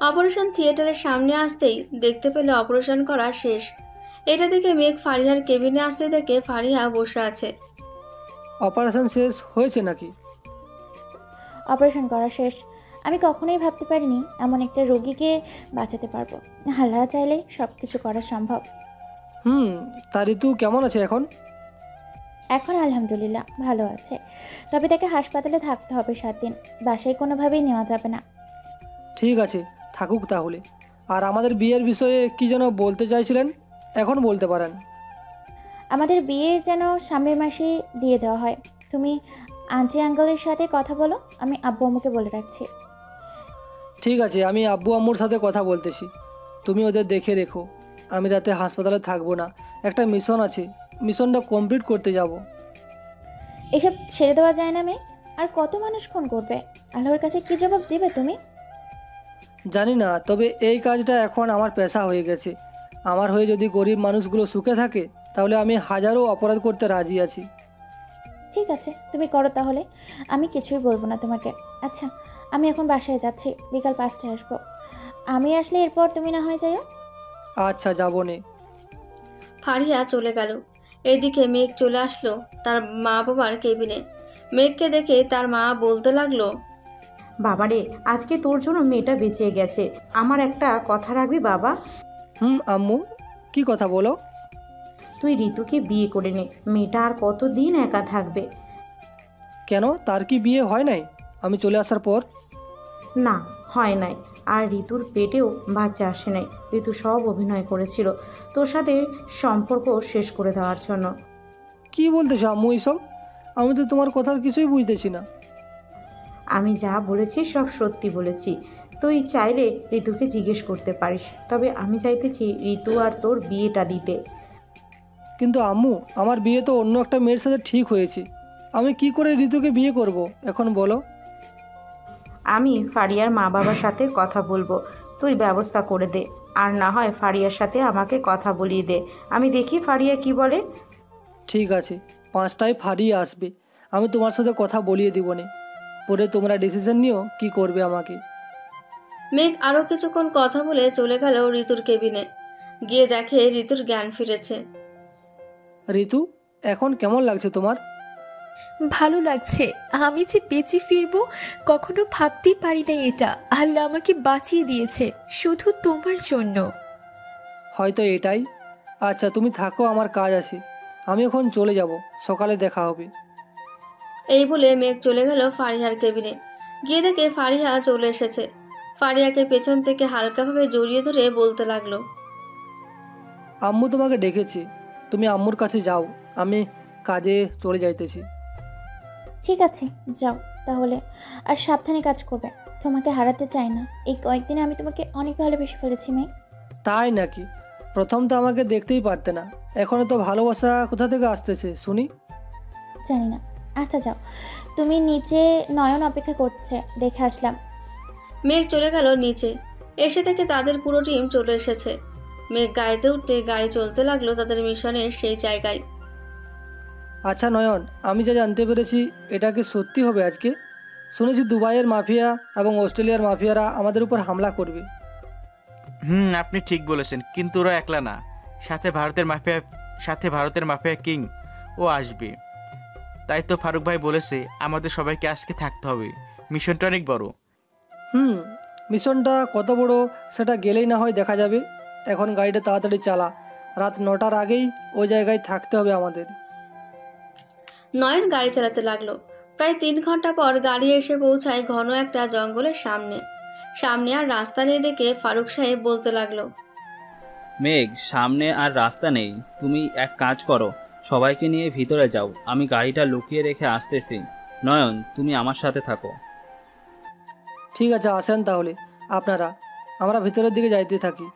অপারেশন থিয়েটারের সামনে আসতেই দেখতে পেল অপারেশন করা শেষ। এটা দেখে মেঘ ফারিহার কেবিনে আসতে দেখে ফারিহা বসে আছে। অপারেশন শেষ হয়েছে নাকি? অপারেশন করা শেষ। আমি কখনোই ভাবতে পারিনি এমন একটা রোগীকে বাঁচাতে পারবো। আল্লাহ চাইলে সব কিছু করা সম্ভব। তা ঋতু কেমন আছে এখন? এখন আলহামদুলিল্লাহ ভালো আছে, তবে তাকে হাসপাতালে থাকতে হবে 7 দিন। বাসায় কোনোভাবেই নেওয়া যাবে না। ঠিক আছে, থাকুক তাহলে। আর আমাদের বিয়ের বিষয়ে কি যেন বলতে চাইছিলেন, এখন বলতে পারেন। আমাদের বিয়ের যেন সামনের মাসে দিয়ে দেওয়া হয়। তুমি আন্টি আঙ্কেলের সাথে কথা বলো, আমি আব্বু আম্মুকে বলে রাখছি। ঠিক আছে, আমি আব্বু আম্মুর সাথে কথা বলতেছি, তুমি ওদের দেখে রেখো। আমি রাতে হাসপাতালে থাকবো না, একটা মিশন আছে, মিশনটা কমপ্লিট করতে যাব। এসব ছেড়ে দেওয়া যায় না মেয়ে। আর কত মানুষ খুন করবে? আল্লাহর কাছে কি জবাব দেবে তুমি? জানি না, তবে এই কাজটা এখন আমার পেশা হয়ে গেছে। আমার হয়ে যদি গরিব মানুষগুলো সুখে থাকে, তাহলে আমি হাজারো অপরাধ করতে রাজি আছি। ঠিক আছে, তুমি করো তাহলে, আমি কিছুই বলবো না তোমাকে। আচ্ছা, আমি এখন বাসায় যাচ্ছি, বিকাল 5টায় আসবো। আমি আসলে এরপর তুমি না হয় যাইও। আচ্ছা, যাবো নে। ফারিয়া চলে গেল। এদিকে মেঘ চলে আসলো তার মা বাবার কেবিনে। মেঘকে দেখে তার মা বলতে লাগলো, বাবারে, আজকে তোর জন্য মেয়েটা বেঁচে গেছে। আমার একটা কথা রাখবি বাবা? আম্মু, কি কথা বলো? তুই ঋতুকে বিয়ে করে নে, মেয়েটা আর কতদিন একা থাকবে? কেন, তার কি বিয়ে হয় নাই আমি চলে আসার পর? না, হয় নাই। আর ঋতুর পেটেও বাচ্চা আসে নাই। ঋতু সব অভিনয় করেছিল তোর সাথে সম্পর্ক শেষ করে দেওয়ার জন্য। কি বলতেছো আম্মু এইসব? আমি তো তোমার কথার কিছুই বুঝতেছি না। আমি যা বলেছি সব সত্যি বলেছি। তুই চাইলে ঋতুকে জিজ্ঞেস করতে পারিস, তবে আমি চাইতেছি ঋতু আর তোর বিয়েটা দিতে। কিন্তু আম্মু, আমার বিয়ে তো অন্য একটা মেয়ের সাথে ঠিক হয়েছে, আমি কি করে ঋতুকে বিয়ে করব এখন বলো? আমি ফারিয়ার মা বাবার সাথে কথা বলবো, তুই ব্যবস্থা করে দে। আর না হয় ফারিয়ার সাথে আমাকে কথা বলিয়ে দে, আমি দেখি ফারিয়া কি বলে। ঠিক আছে, 5টায় ফারিয়া আসবে, আমি তোমার সাথে কথা বলিয়ে দিব নে, পরে তোমরা ডিসিশন নিও কি করবে আমাকে। মেঘ আরও কিছুক্ষণ কথা বলে চলে গেল ঋতুর কেবিনে। গিয়ে দেখে ঋতুর জ্ঞান ফিরেছে। ঋতু, এখন কেমন লাগছে তোমার? ভালো লাগছে। আমি যে বেঁচে ফিরবো কখনো ভাবতেই পারি না। এটা আল্লাহ আমাকে বাঁচিয়ে দিয়েছে শুধু তোমার জন্য। হয়তো এটাই। আচ্ছা, তুমি থাকো, আমার কাজ আছে, আমি এখন চলে যাব, সকালে দেখা হবে। এই বলে মেঘ চলে গেল ফারিহার কেবিনে। গিয়ে দেখে ফারিহা চলে এসেছে। ফারিয়াকে পেছন থেকে হালকাভাবে জড়িয়ে ধরে বলতে লাগলো, আম্মু তোমাকে ডেকেছে, তুমি আম্মুর কাছে যাও, আমি কাজে চলে যাইতেছি। ঠিক আছে, যাও তাহলে। আর সাবধানে কাজ করবে, তোমাকে হারাতে চাই না। এই কয়েকদিনে আমি তোমাকে অনেক ভালোবেসে ফেলেছি মেয়ে। তাই নাকি? প্রথম তো আমাকে দেখতেই পারতে না, এখন তো ভালোবাসা কোথা থেকে আসতেছে শুনি? জানি না। আচ্ছা যাও, তুমি নিচে নয়ন অপেক্ষা করছে, দেখে আসলাম। মেঘ চলে গেল নিচে। এসে থেকে তাদের পুরো টিম চলে এসেছে। মেঘ গাড়িতে উঠতে গাড়ি চলতে লাগলো তাদের মিশনের সেই জায়গায়। আচ্ছা নয়ন, আমি যা জানতে পেরেছি এটা কি সত্যি হবে আজকে? শুনেছি দুবাইয়ের মাফিয়া এবং অস্ট্রেলিয়ার মাফিয়ারা আমাদের উপর হামলা করবে। আপনি ঠিক বলেছেন, কিন্তু ওরা একলা না, সাথে ভারতের মাফিয়া কিং ও আসবে। তাই তো ফারুক ভাই বলেছে আমাদের সবাইকে আজকে থাকতে হবে, মিশনটা অনেক বড়। মিশনটা কত বড় সেটা গেলেই না হয় দেখা যাবে। এখন গাড়িটা তাড়াতাড়ি চালা, রাত 9টার আগেই ওই জায়গায় থাকতে হবে আমাদের। নয়ন গাড়ি চালাতে লাগলো। প্রায় 3 ঘন্টা পর গাড়ি এসে পৌঁছায় ঘন একটা জঙ্গলের সামনে আর রাস্তা নেই দেখে ফারুক সাহেব বলতে লাগলো, মেঘ, সামনে আর রাস্তা নেই, তুমি এক কাজ করো, সবাইকে নিয়ে ভিতরে যাও, আমি গাড়িটা লুকিয়ে রেখে আসতেছি। নয়ন, তুমি আমার সাথে থাকো। ঠিক আছে, আসেন তাহলে আপনারা, আমরা ভেতরের দিকে যাইতে থাকি।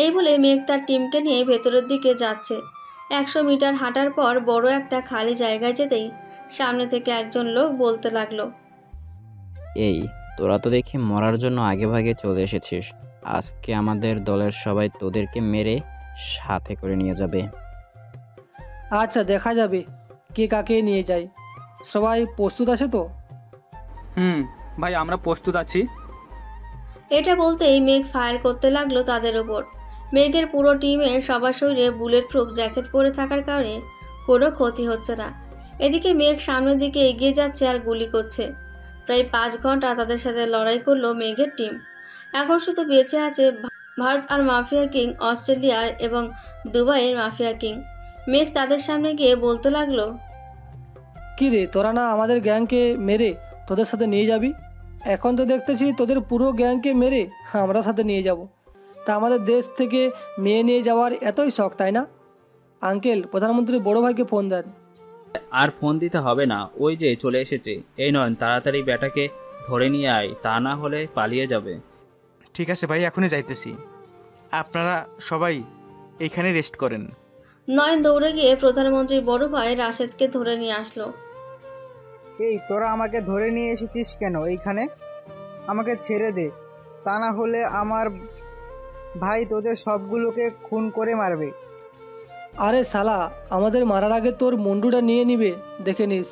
এই বলে মেঘ তার টিমকে নিয়ে ভেতরের দিকে যাচ্ছে। 100 মিটার হাঁটার পর বড় একটা খালি জায়গায় যেতেই সামনে থেকে একজন লোক বলতে লাগলো, এই তোরা তো দেখি মরার জন্য আগে ভাগে চলে এসেছিস। আজকে আমাদের দলের সবাই তোদেরকে মেরে সাথে করে নিয়ে যাবে। আচ্ছা, দেখা যাবে কে কাকে নিয়ে যায়। সবাই প্রস্তুত আছে তো? ভাই আমরা প্রস্তুত আছি। এটা বলতেই মেঘ ফায়ার করতে লাগলো তাদের ওপর। মেঘের পুরো টিমের সবার শরীরে বুলেট প্রুফ জ্যাকেট পরে থাকার কারণে কোনো ক্ষতি হচ্ছে না। এদিকে মেঘ সামনের দিকে এগিয়ে যাচ্ছে আর গুলি করছে। প্রায় 5 ঘন্টা তাদের সাথে লড়াই করলো মেঘের টিম। এখন শুধু বেঁচে আছে ভারত আর মাফিয়া কিং, অস্ট্রেলিয়ার এবং দুবাইয়ের মাফিয়া কিং। মেঘ তাদের সামনে গিয়ে বলতে লাগলো, কি রে, তোরা না আমাদের গ্যাংকে মেরে তোদের সাথে নিয়ে যাবি? এখন তো দেখতেছি তোদের পুরো গ্যাংকে মেরে আমরা সাথে নিয়ে যাব। তা আমাদের দেশ থেকে মেয়ে নিয়ে যাওয়ার এতই শখ, তাই না? আঙ্কেল, প্রধানমন্ত্রীর বড় ভাইকে ফোন দেন। আর ফোন দিতে হবে না, ওই যে চলে এসেছে। এই নয়, তাড়াতাড়ি ব্যাটাকে ধরে নিয়ে আয়, তা না হলে পালিয়ে যাবে। ঠিক আছে ভাই, এখনই যাইতেছি। আপনারা সবাই এইখানে রেস্ট করেন। নয়ন দৌড়ে গিয়ে প্রধানমন্ত্রীর বড় ভাই রাশেদকে ধরে নিয়ে আসলো। এই তোরা আমাকে ধরে নিয়ে এসেছিস কেন এইখানে? আমাকে ছেড়ে দে, তা না হলে আমার ভাই তোদের সবগুলোকে খুন করে মারবে। আরে শালা, আমাদের মারার আগে তোর মুন্ডুটা নিয়ে নিবে, দেখে নিস।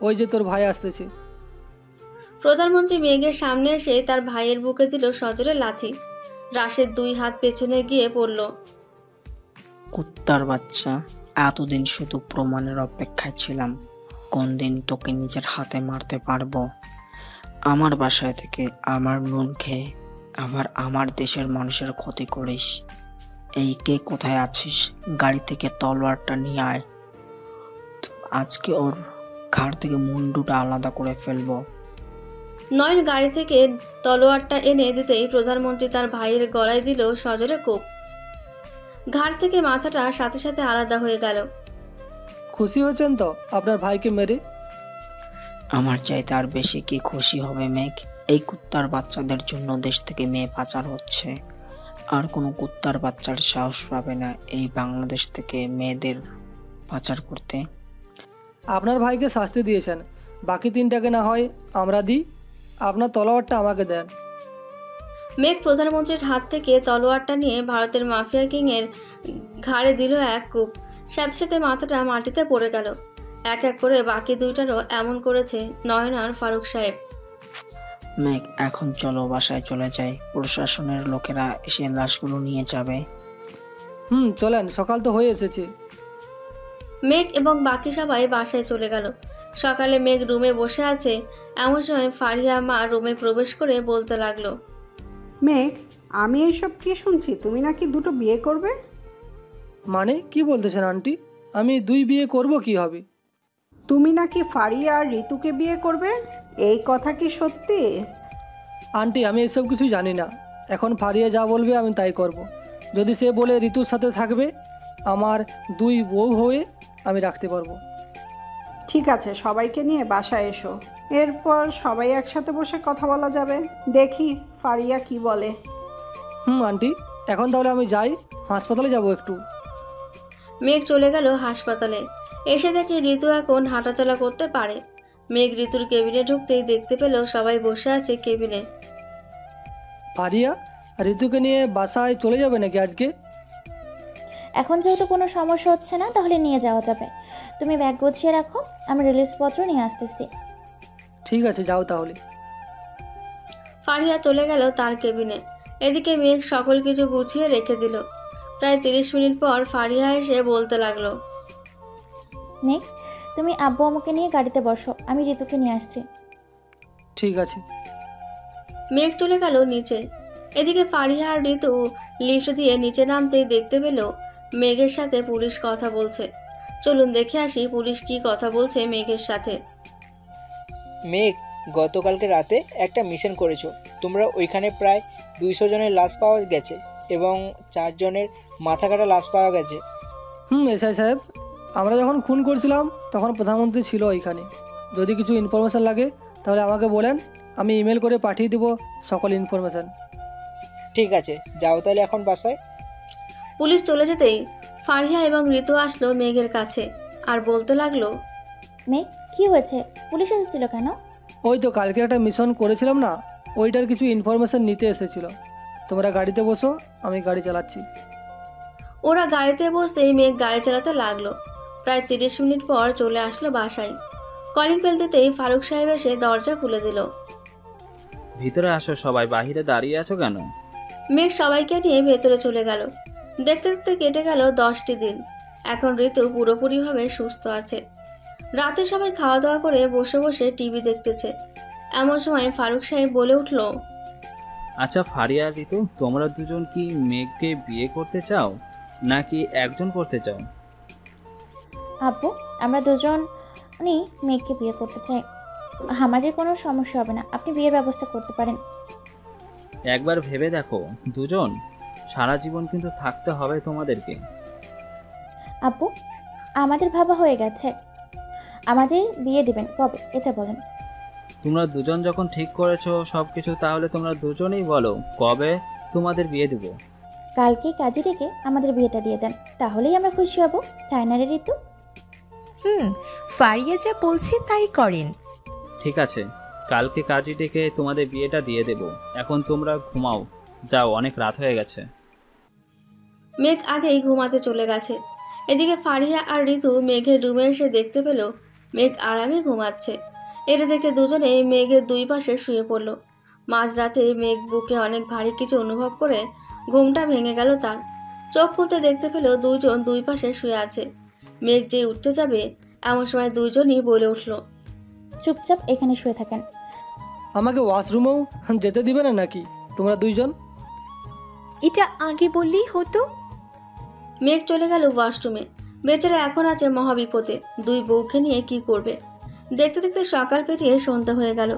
ওই যে তোর ভাই আসতেছে। প্রধানমন্ত্রী মেঘের সামনে এসে তার ভাইয়ের বুকে দিল সজোরে লাথি। রাশেদ 2 হাত পেছনে গিয়ে পড়ল। কুত্তার বাচ্চা, এতদিন শুধু প্রমাণের অপেক্ষায় ছিলাম কোন দিন তোকে নিজের হাতে মারতে পারবো। আমার বাসায় থেকে আমার নুন খেয়ে আবার আমার দেশের মানুষের ক্ষতি করিস। এই কে কোথায় আছিস? গাড়ি থেকে তলোয়ারটা নিয়ে আয়, আজকে ওর ঘাড় থেকে মুন্ডুটা আলাদা করে ফেলবো। নয়ন গাড়ি থেকে তলোয়ারটা এনে দিতেই প্রধানমন্ত্রী তার ভাইয়ের গলায় দিল সজোরে কোপ। ঘাড় থেকে মাথাটা সাথে সাথে আলাদা হয়ে গেল। খুশি হয়েছেন তো আপনার ভাইকে মেরে? আমার চাইতে আর বেশি কি খুশি হবে মেঘ? এই কুত্তার বাচ্চাদের জন্য দেশ থেকে মেয়ে পাচার হচ্ছে। আর কোনো কুত্তার বাচ্চার সাহস পাবে না এই বাংলাদেশ থেকে মেয়েদের পাচার করতে। আপনার ভাইকে শাস্তি দিয়েছেন, বাকি 3টাকে না হয় আমরা দিই। আপনার তলোয়ারটা আমাকে দেন। মেঘ প্রধানমন্ত্রীর হাত থেকে তলোয়ারটা নিয়ে ভারতের মাফিয়া কিংয়ের ঘাড়ে দিল এক কূপ। সাথে সাথে মাথাটা মাটিতে পড়ে গেল। এক এক করে বাকি 2টারও এমন করেছে নয়ন আর ফারুক সাহেব। মেঘ, এখন চলো বাসায় চলে যাই, প্রশাসনের লোকেরা এসে লাশগুলো নিয়ে যাবে। চলেন, সকাল তো হয়ে এসেছে। মেঘ এবং বাকি সবাই বাসায় চলে গেল। সকালে মেঘ রুমে বসে আছে, এমন সময় ফারিয়া মা রুমে প্রবেশ করে বলতে লাগলো, মেঘ, আমি এইসব কি শুনছি? তুমি নাকি 2টো বিয়ে করবে? মানে কি বলতেছেন আন্টি? আমি 2 বিয়ে করব কি হবে? তুমি নাকি ফারিয়া আর ঋতুকে বিয়ে করবে, এই কথা কি সত্যি? আন্টি, আমি এসব কিছু জানি না। এখন ফারিয়া যা বলবে আমি তাই করব। যদি সে বলে ঋতুর সাথে থাকবে, আমার 2 বউ হয়ে আমি রাখতে পারবো। ঠিক আছে, সবাইকে নিয়ে বাসায় এসো, এরপর সবাই একসাথে বসে কথা বলা যাবে। দেখি ফারিয়া কি বলে। আন্টি, এখন তাহলে আমি যাই, হাসপাতালে যাব একটু। মেঘ চলে গেল হাসপাতালে। এসে দেখে ঋতু এখন হাঁটাচলা করতে পারে। মেঘ ঋতুর কেবিনে ঢুকতেই দেখতে পেল সবাই বসে আছে কেবিনে। ফারিয়া, ঋতুকে নিয়ে বাসায় চলে যাবে নাকি আজকে? এখন যেহেতু কোনো সমস্যা হচ্ছে না, তাহলে নিয়ে যাওয়া যাবে। তুমি ব্যাগ গুছিয়ে রাখো, আমি রিলিজপত্র নিয়ে আসতেছি। ঠিক আছে, যাও তাহলে। ফারিয়া চলে গেল তার কেবিনে। এদিকে মেঘ সকল কিছু গুছিয়ে রেখে দিল। প্রায় 30 মিনিট পর ফারিয়া এসে বলতে লাগলো, মেঘ, তুমি আব্বু আমাকে নিয়ে গাড়িতে বসো, আমি ঋতুকে নিয়ে আসছি। ঠিক আছে। মেঘ চলে গেল নিচে। এদিকে ফারিয়া আর ঋতু লিফট দিয়ে নিচে নামতেই দেখতে পেল মেঘের সাথে পুলিশ কথা বলছে। চলুন দেখে আসি পুলিশ কি কথা বলছে মেঘের সাথে। মেঘ, গতকালকে রাতে একটা মিশন করেছো তোমরা। ওইখানে প্রায় 200 জনের লাশ পাওয়া গেছে এবং 4 জনের মাথা কাটা লাশ পাওয়া গেছে। এসআই সাহেব, আমরা যখন খুন করছিলাম তখন প্রধানমন্ত্রী ছিল ওইখানে। যদি কিছু ইনফরমেশান লাগে তাহলে আমাকে বলেন, আমি ইমেল করে পাঠিয়ে দেবো সকল ইনফরমেশান। ঠিক আছে, যাও তাহলে এখন বাসায়। পুলিশ চলে যেতেই ফারিয়া এবং ঋতু আসলো মেঘের কাছে আর বলতে লাগলো, মেঘ কি হয়েছে? পুলিশ এসেছিল কেন? ওই তো কালকে একটা মিশন করেছিলাম না, ওইটার কিছু ইনফরমেশন নিতে এসেছিল। তোমরা গাড়িতে বসো, আমি গাড়ি চালাচ্ছি। ওরা গাড়িতে বসতেই মেঘ গাড়ি চালাতে লাগলো। প্রায় 30 মিনিট পর চলে আসলো বাসায়। কলিং বেল দিতেই ফারুক সাহেব এসে দরজা খুলে দিল। ভিতরে আসো সবাই, বাহিরে দাঁড়িয়ে আছো কেন? মেঘ সবাইকে নিয়ে ভেতরে চলে গেল। দেখতে দেখতে কেটে গেল 10টি দিন। এখন ঋতু পুরোপুরিভাবে সুস্থ আছে। রাতে সবাই খাওয়া দাওয়া করে বসে বসে টিভি দেখতেছে। এমন সময় ফারুক সাহেব বলে উঠল, আচ্ছা ফারিয়া আর ঋতু, তোমরা দুজন কি মেঘকে বিয়ে করতে চাও নাকি একজন করতে চাও? আব্বু, আমরা দুজনই মেঘকে বিয়ে করতে চাই। আমাদের কোনো সমস্যা হবে না, আপনি বিয়ের ব্যবস্থা করতে পারেন। একবার ভেবে দেখো, দুজন সারা জীবন কিন্তু থাকতে হবে তোমাদেরকে। আব্বু, আমাদের ভাবা হয়ে গেছে। আমাদের বিয়ে দিবেন কবে এটা বলেন। তোমরা দুজন যখন ঠিক করেছো সবকিছু, তাহলে তোমরা দুজনেই বলো কবে তোমাদের বিয়ে দেব। কালকে কাজে ডেকে আমাদের বিয়েটা দিয়ে দেন, তাহলেই আমরা খুশি হব, তাই না রে ঋতু? ফারিয়া যা বলছে তাই করেন। ঠিক আছে, কালকে কাজে ডেকে তোমাদের বিয়েটা দিয়ে দেব। এখন তোমরা ঘুমাও, যাও, অনেক রাত হয়ে গেছে। মেঘ আগেই ঘুমাতে চলে গেছে। এদিকে ফারিয়া আর ঋতু মেঘের রুমে এসে দেখতে পেল মেঘ আরামে ঘুমাচ্ছে। এটা দেখে দুজনে মেঘের দুই পাশে শুয়ে পড়ল। মাঝরাতে মেঘ বুকে অনেক ভারী কিছু অনুভব করে ঘুমটা ভেঙে গেল তার। চোখ খুলতে দেখতে পেল দুইজন দুই পাশে শুয়ে আছে। মেঘ যে উঠতে যাবে এমন সময় দুইজনই বলে উঠল, চুপচাপ এখানে শুয়ে থাকেন। আমাকে ওয়াশরুমেও যেতে দিবে না নাকি তোমরা দুইজন? এটা আগে বললেই হতো। মেঘ চলে গেল ওয়াশরুমে। বেচারা এখন আছে মহাবিপদে, দুই বউকে নিয়ে কি করবে। দেখতে দেখতে সকাল পেরিয়ে সন্ধ্যা হয়ে গেল।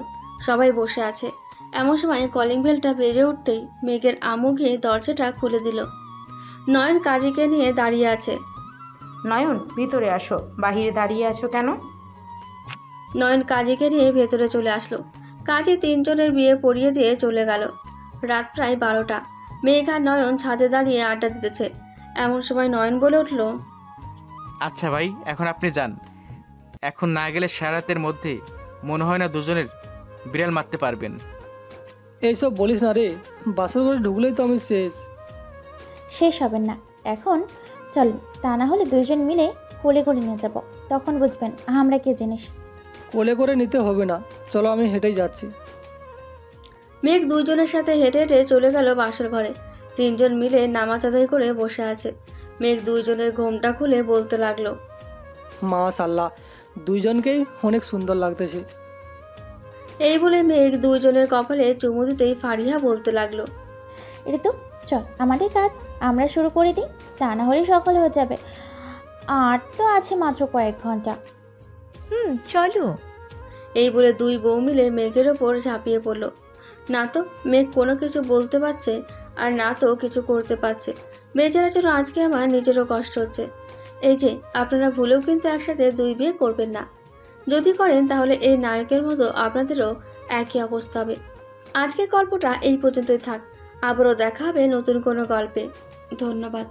সবাই বসে আছে। এমন সময় কলিং বেলটা বেজে উঠতেই মেঘের আম্মু গিয়ে দরজাটা খুলে দিল। নয়ন কাজীকে নিয়ে দাঁড়িয়ে আছে। নয়ন, ভিতরে আসো। বাহিরে দাঁড়িয়ে আছো কেন? নয়ন কাজীকে নিয়ে ভেতরে চলে আসলো। কাজী তিনজনের বিয়ে পড়িয়ে দিয়ে চলে গেল। রাত প্রায় 12টা। মেঘ আর নয়ন ছাদে দাঁড়িয়ে আড্ডা দিতেছে। এমন সময় নয়ন বলে উঠল, আচ্ছা ভাই, এখন আপনি যান। এখন না গেলে সারাতের মধ্যে মনে হয় না দুজনের বিড়াল মারতে পারবেন। এইসব বলিস না রে, বাসর ঘরে ঢুকলেই তো আমি শেষ হবেন না। এখন চলেন, তা না হলে দুইজন মিলে কোলে করে নিয়ে যাব, তখন বুঝবেন আমরা কে জিনিস। কোলে করে নিতে হবে না, চলো আমি হেঁটেই যাচ্ছি। মেঘ দুইজনের সাথে হেঁটে হেঁটে চলে গেল বাসর ঘরে। তিনজন মিলে নামাজ আদায় করে বসে আছে। মেঘ দুইজনের ঘোমটা খুলে বলতে লাগলো, মাশাআল্লাহ, দুইজনকেই অনেক সুন্দর লাগতেছে। এই বলে মেঘ দুইজনের কপালে চুমু দিতেই ফারিয়া বলতে লাগলো, এটা তো চল আমাদের কাজ আমরা শুরু করে দিই, তা না হলে সকাল হয়ে যাবে। আর তো আছে মাত্র কয়েক ঘন্টা। চলো। এই বলে দুই বউ মিলে মেঘের ওপর ঝাঁপিয়ে পড়লো। না তো মেঘ কোনো কিছু বলতে পারছে আর না তো কিছু করতে পারছে। বেচারা জন্য আজকে আমার নিজেরও কষ্ট হচ্ছে। এই যে আপনারা ভুলেও কিন্তু একসাথে দুই বিয়ে করবেন না। যদি করেন তাহলে এই নায়কের মতো আপনাদেরও একই অবস্থা হবে। আজকের গল্পটা এই পর্যন্তই থাক। আবারও দেখা হবে নতুন কোনো গল্পে। ধন্যবাদ।